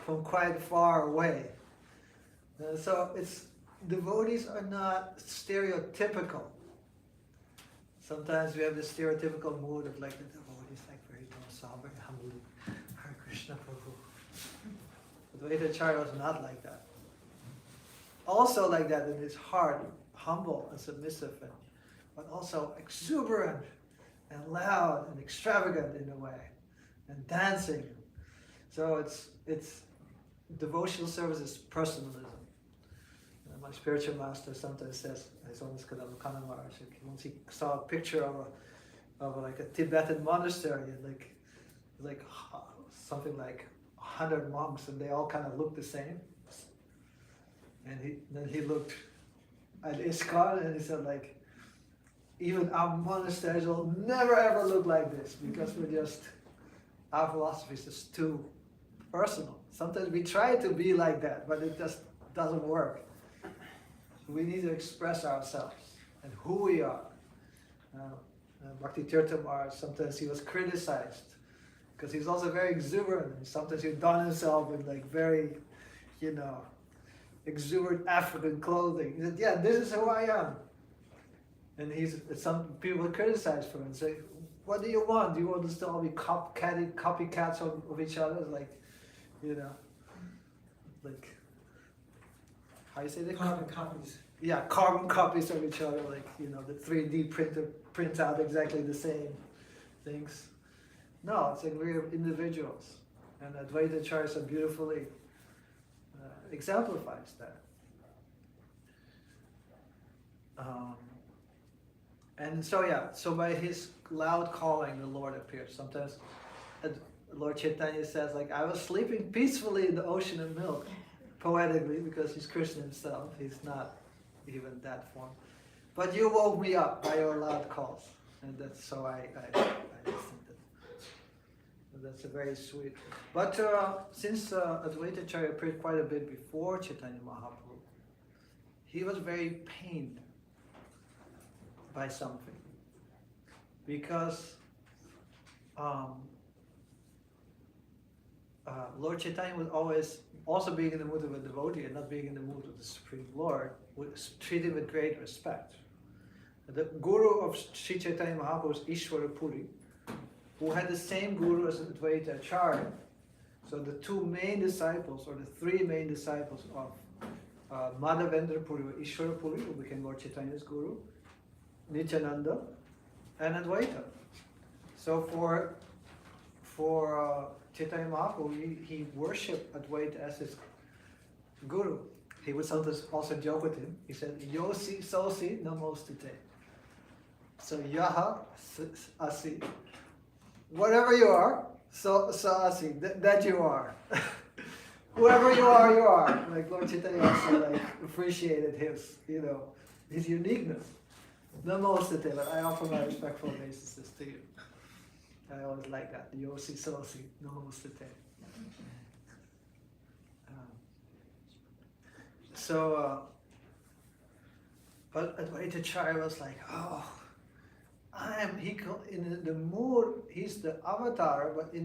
from quite far away. So devotees are not stereotypical. Sometimes we have this stereotypical mood of like the devotees like very somber, humble, Hare Krishna Prabhu. Advaita Acharya was not like that. Also like that in his heart, humble and submissive, but also exuberant and loud and extravagant in a way. And dancing. So it's devotional service is personalism. My spiritual master sometimes says, his Holiness Kadamba Kanna Maharaj, once he saw a picture of like a Tibetan monastery, and like something like 100 monks, and they all kind of look the same. And then he looked at ISKCON and he said, like, even our monasteries will never ever look like this, because our philosophy is just too personal. Sometimes we try to be like that, but it just doesn't work. We need to express ourselves and who we are. Bhakti Tirtha Maharaj, sometimes he was criticized because he's also very exuberant. And sometimes he'd don himself in like very, exuberant African clothing. He said, yeah, this is who I am. And some people would criticize him and say, what do you want? Do you want us to all be copycats of each other? Like, like, how you say that? Carbon copies. Yeah, carbon copies of each other, like, the 3D printer prints out exactly the same things. No, it's like we're individuals. And Advaita Acharya so beautifully exemplifies that. And so by his loud calling, the Lord appears. Sometimes Lord Chaitanya says, like, I was sleeping peacefully in the ocean of milk, poetically, because he's Krishna himself. He's not even that form. But you woke me up by your loud calls. And that's so I listened. That's a very sweet. But since Advaita Acharya appeared quite a bit before Chaitanya Mahaprabhu, he was very pained by something. Because Lord Chaitanya would always, also being in the mood of a devotee and not being in the mood of the Supreme Lord, would treat him with great respect. The guru of Sri Chaitanya Mahaprabhu was Ishwara Puri, who had the same guru as Advaita Acharya. So the two main disciples, or the three main disciples of Madhavendra Puri were Ishwara Puri, who became Lord Chaitanya's guru, Nityananda, and Advaita. So for Chaitanya Mahaprabhu, he worshipped Advaita as his guru. He would sometimes also joke with him. He said, Yosi Sosi Namostute. So Yaha Asi. Whatever you are, so Asi, that you are. Whoever you are. Like Lord Chaitanya also appreciated his uniqueness. Namostute, but I offer my respectful obeisances to you. I always like that. Yosi Sosi Namostute. But Advaita Acharya was like, in the mood, he's the avatar, but he's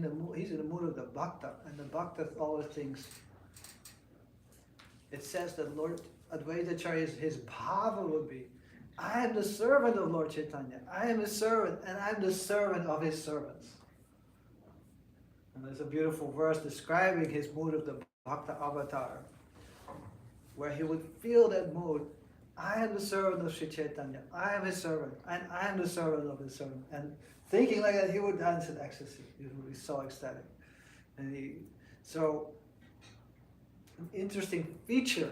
in the mood of the bhakta, and the bhakta always thinks, it says that Lord Advaita Acharya, his bhava would be, I am the servant of Lord Chaitanya, I am his servant, and I am the servant of his servants. And there's a beautiful verse describing his mood of the bhakta avatar, where he would feel that mood. I am the servant of Sri Chaitanya. I am his servant, and I am the servant of his servant. And thinking like that, he would dance in ecstasy. He would be so ecstatic. So, an interesting feature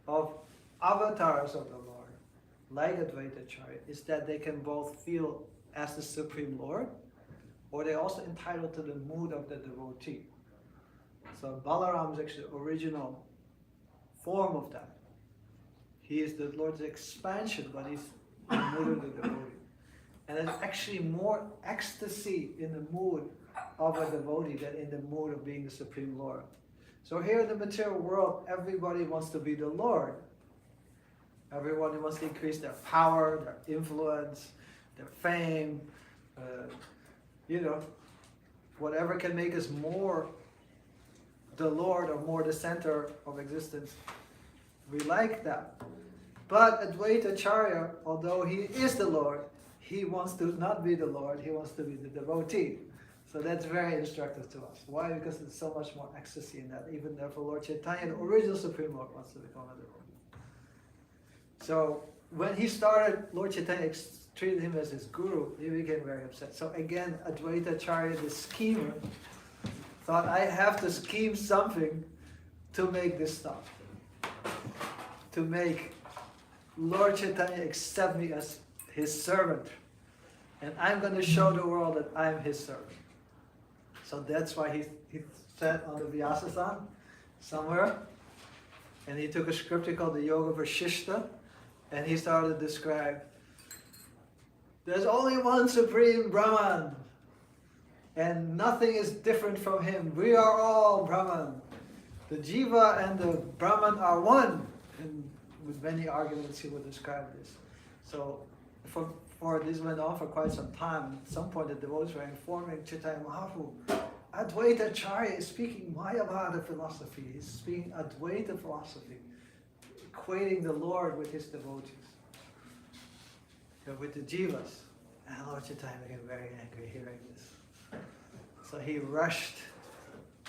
of avatars of the Lord, like Advaita Acharya, is that they can both feel as the Supreme Lord, or they're also entitled to the mood of the devotee. So Balaram is actually the original form of that. He is the Lord's expansion, but he's in the mood of the devotee. And there's actually more ecstasy in the mood of a devotee than in the mood of being the Supreme Lord. So here in the material world, everybody wants to be the Lord. Everyone wants to increase their power, their influence, their fame, whatever can make us more the Lord or more the center of existence. We like that. But Advaita Acharya, although he is the Lord, he wants to not be the Lord, he wants to be the devotee. So that's very instructive to us. Why? Because there's so much more ecstasy in that. Even therefore Lord Chaitanya, the original Supreme Lord, wants to become a devotee. So when he started, Lord Chaitanya treated him as his guru, he became very upset. So again, Advaita Acharya, the schemer, thought, I have to scheme something to make this stop. To make Lord Chaitanya accept me as his servant. And I'm going to show the world that I'm his servant. So that's why he sat on the Vyasa-san somewhere. And he took a scripture called the Yoga Vashishta. And he started to describe, there's only one Supreme Brahman. And nothing is different from him. We are all Brahman. The Jiva and the Brahman are one. And with many arguments he would describe this. So for before this went on for quite some time, at some point the devotees were informing Chaitanya Mahaprabhu, Advaita Acharya is speaking Mayavada philosophy, he's speaking Advaita philosophy, equating the Lord with his devotees, with the jivas. And Lord Chaitanya became very angry hearing this. So he rushed.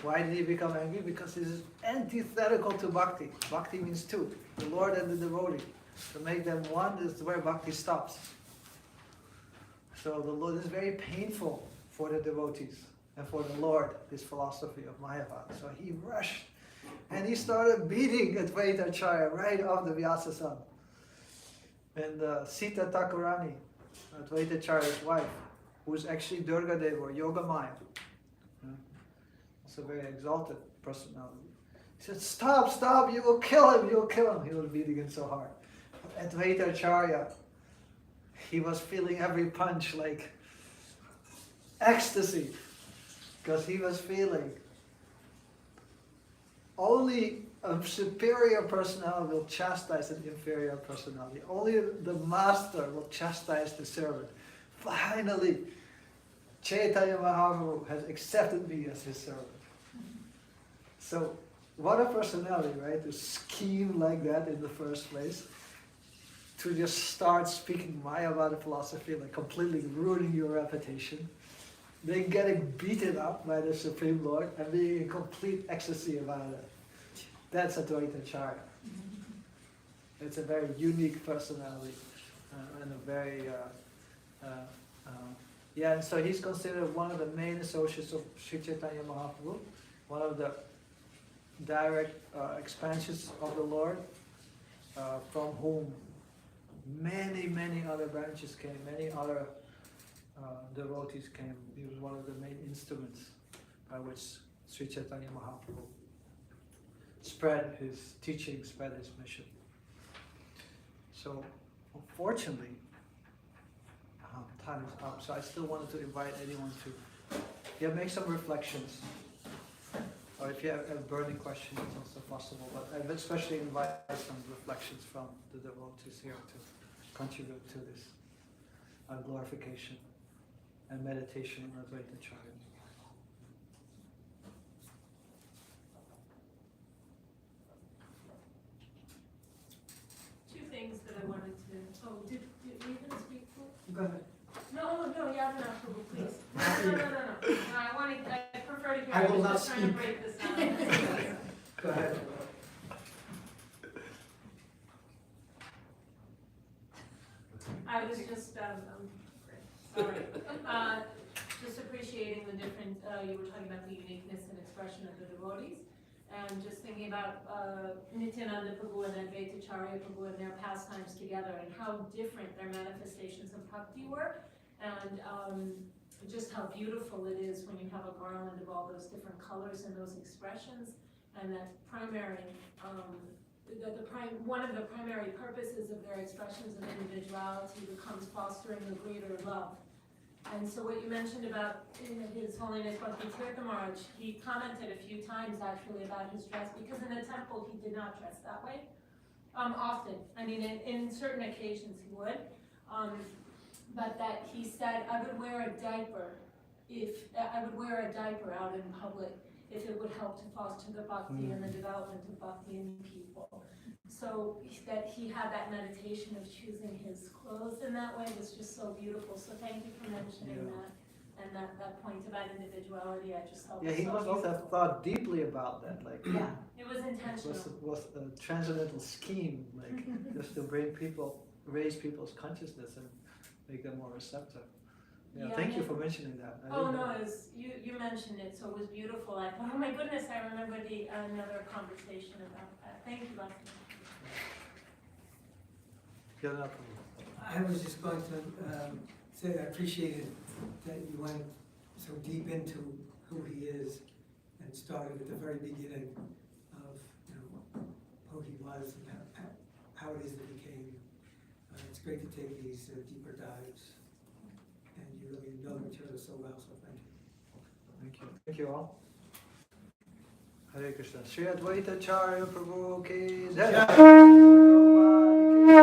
Why did he become angry? Because this is antithetical to bhakti. Bhakti means two, the Lord and the devotee. To make them one is where bhakti stops. So the Lord is very painful for the devotees and for the Lord, this philosophy of Mayavada. So he rushed and he started beating Advaita Acharya right off the Vyasasana. And Sita Thakurani, Advaita Acharya's wife, who is actually Durga Deva or Yoga Maya, it's a very exalted personality. He said, stop, you will kill him. He was beating him so hard. Advaita Acharya, he was feeling every punch like ecstasy, because he was feeling only a superior personality will chastise an inferior personality. Only the master will chastise the servant. Finally, Chaitanya Mahaprabhu has accepted me as his servant. So, what a personality, right? To scheme like that in the first place. To just start speaking Mayavada philosophy, like completely ruining your reputation. Then getting beaten up by the Supreme Lord and being in complete ecstasy about it. That's Advaita Acharya. It's a very unique personality and a very, and so he's considered one of the main associates of Sri Chaitanya Mahaprabhu, one of the direct expansions of the Lord, from whom many other branches came, many other devotees came. He was one of the main instruments by which Sri Chaitanya Mahaprabhu spread his teaching, spread his mission. So, unfortunately, time is up. So I still wanted to invite anyone to make some reflections. Or if you have burning questions, it's also possible. But I would especially invite some reflections from the devotees here to contribute to this glorification and meditation on Advaita Acharya. Two things that I wanted to. Oh, did we even speak for? Go ahead. No, Yadana Prabhu, please. No. I prefer to hear. I will was not just trying to speak. break this down. Go ahead. I was just, sorry, just appreciating the different, you were talking about the uniqueness and expression of the devotees, and just thinking about Nityananda Prabhu and Advaita Acharya Prabhu and their pastimes together, and how different their manifestations of bhakti were, and just how beautiful it is when you have a garland of all those different colors and those expressions, and that primary, one of the primary purposes of their expressions of individuality becomes fostering the greater love. And so what you mentioned about His Holiness Bhakti Tirtha Maharaj, he commented a few times actually about his dress, because in the temple he did not dress that way often. I mean, in certain occasions he would, but that he said, I would wear a diaper out in public if it would help to foster the bhakti and the development of bhakti in people. So that he had that meditation of choosing his clothes in that way was just so beautiful. So thank you for mentioning that, and that point about individuality. I just felt He must also have thought deeply about that, like it was intentional. was a transcendental scheme, like just to raise people's consciousness and make them more receptive. Thank you for mentioning that. You mentioned it, so it was beautiful. I thought, oh my goodness, I remember another conversation about that. Thank you, Vasudeva. I was just going to say I appreciated that you went so deep into who he is and started at the very beginning of who he was and how it is that he became. It's great to take these deeper dives, and you really know the material so well. So thank you. Thank you. Thank you all. Hare Krishna. Sri Advaita Acharya Prabhu ki jai. Jai. Prabhupada ki jai.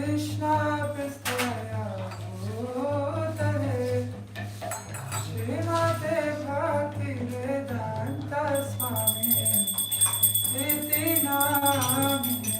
Krishna Prasthaya Bhutale Srimate Bhakti Vedanta Swami Iti Namine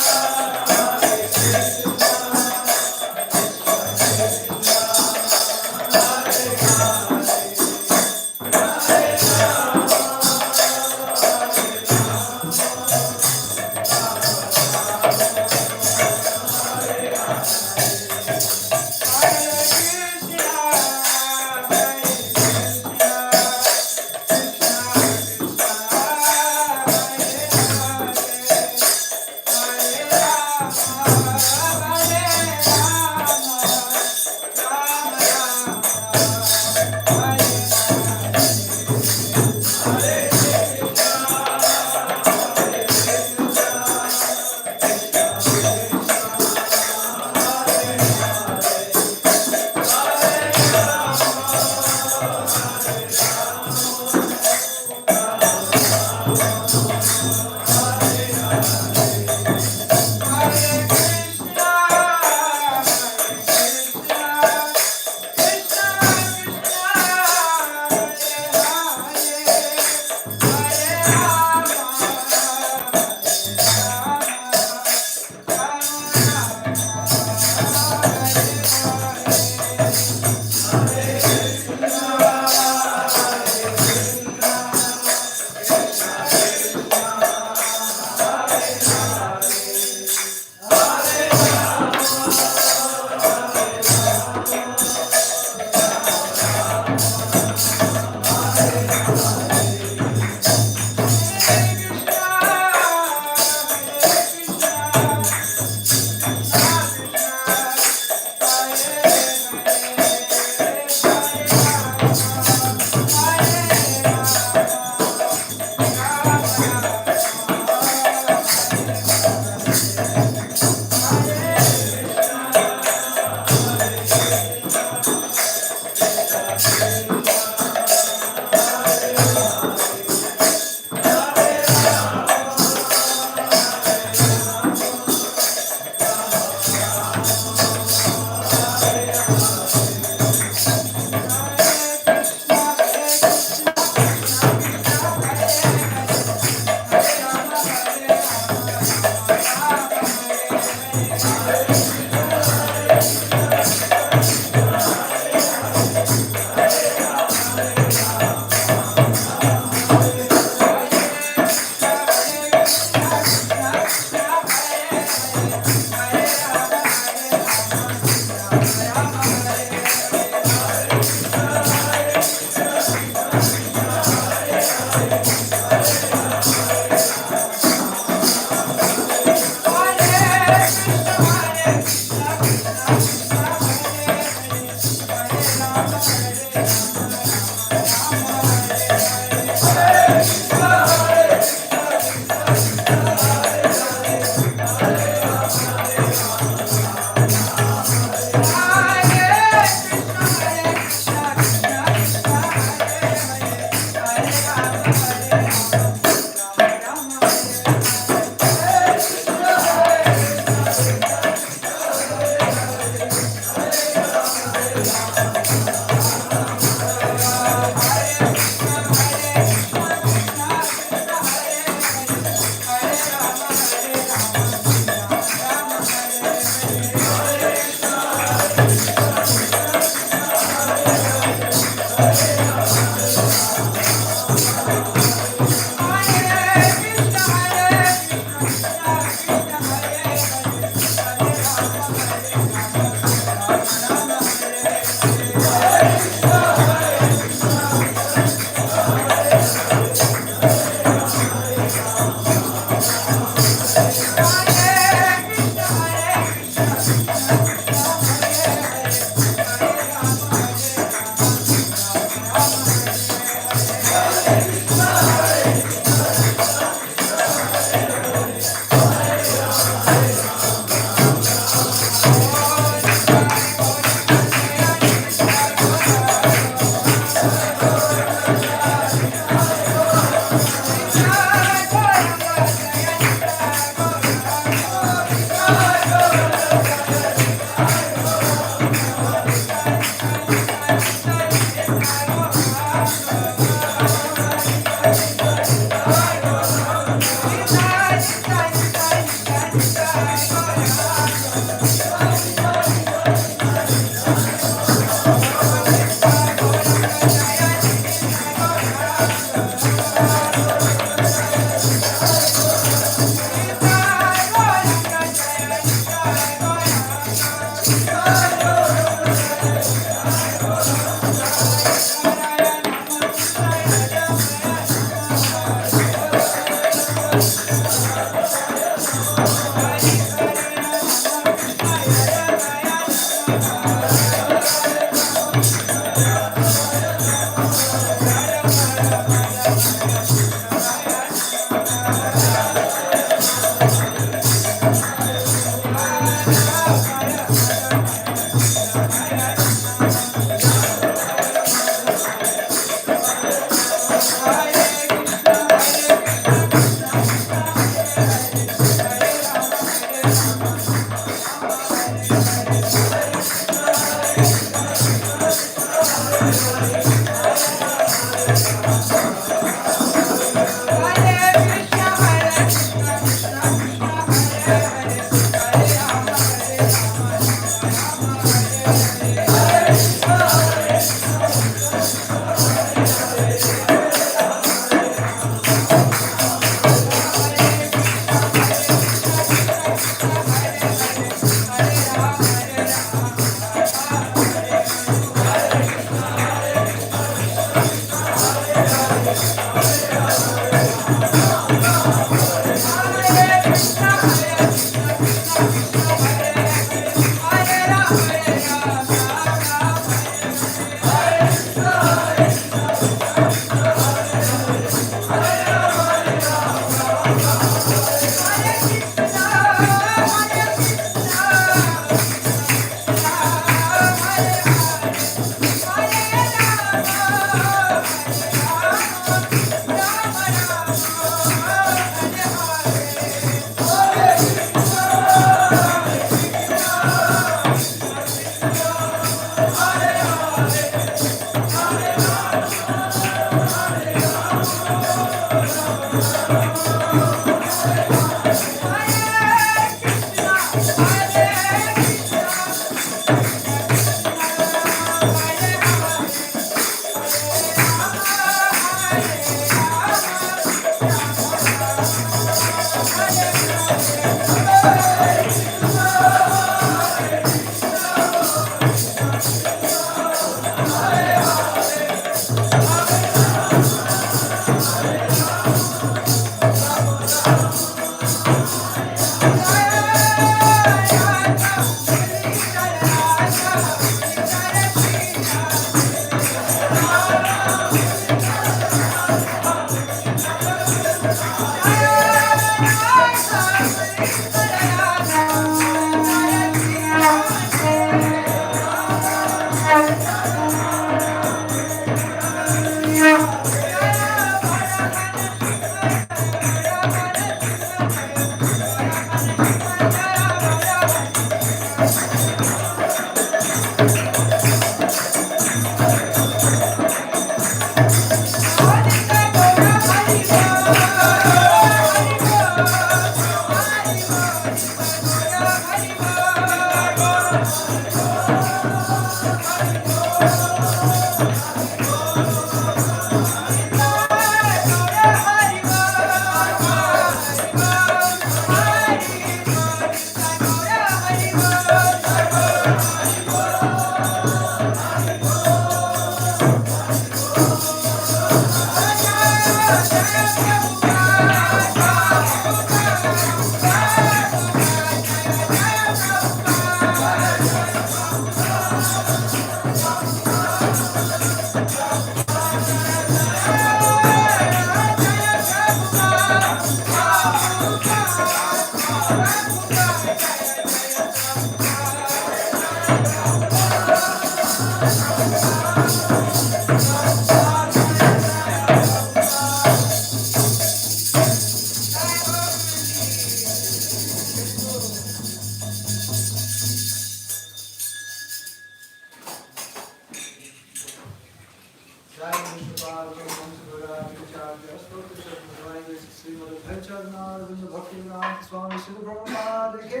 Swami Srila Prabhupada ke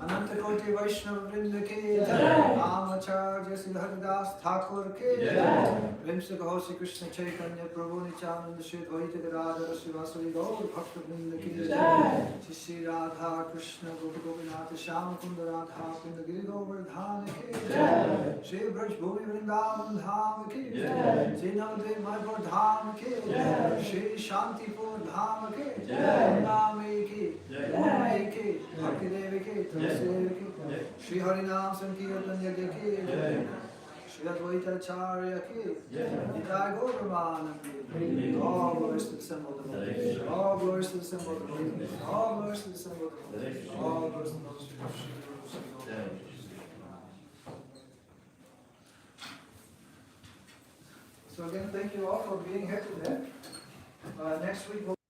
Ananta Koti Vaishnava Vrinda ke Acharya Srila Haridas Thakur ke Vimsa Gahosi Krishna Chaitanya Prabhu Nityananda Shri Advaita Gadadhara Sri Vasudeva Gaur Bhakta Vrinda ke Shri Radha Krishna Gopi Gopinath Shyama Kunda Radha Kunda Giri Govardhana ke Shri Braj Bhumi Vrindavan Dham ke Shri Navdev Mayapur Dham ke Shri Shantipur Dham ke Name ke Name ke Bhakti Devi ke Tulsi Devi ke Shri Harinam Sankirtan Yagya ke Shri Advaita Acharya ke Nitai Gauramanam all glories to the symbol of the Lord. All glories to the symbol of the Lord. All glories to the symbol of the Lord. All glories to the Lord. So again, thank you all for being here today. Next week we'll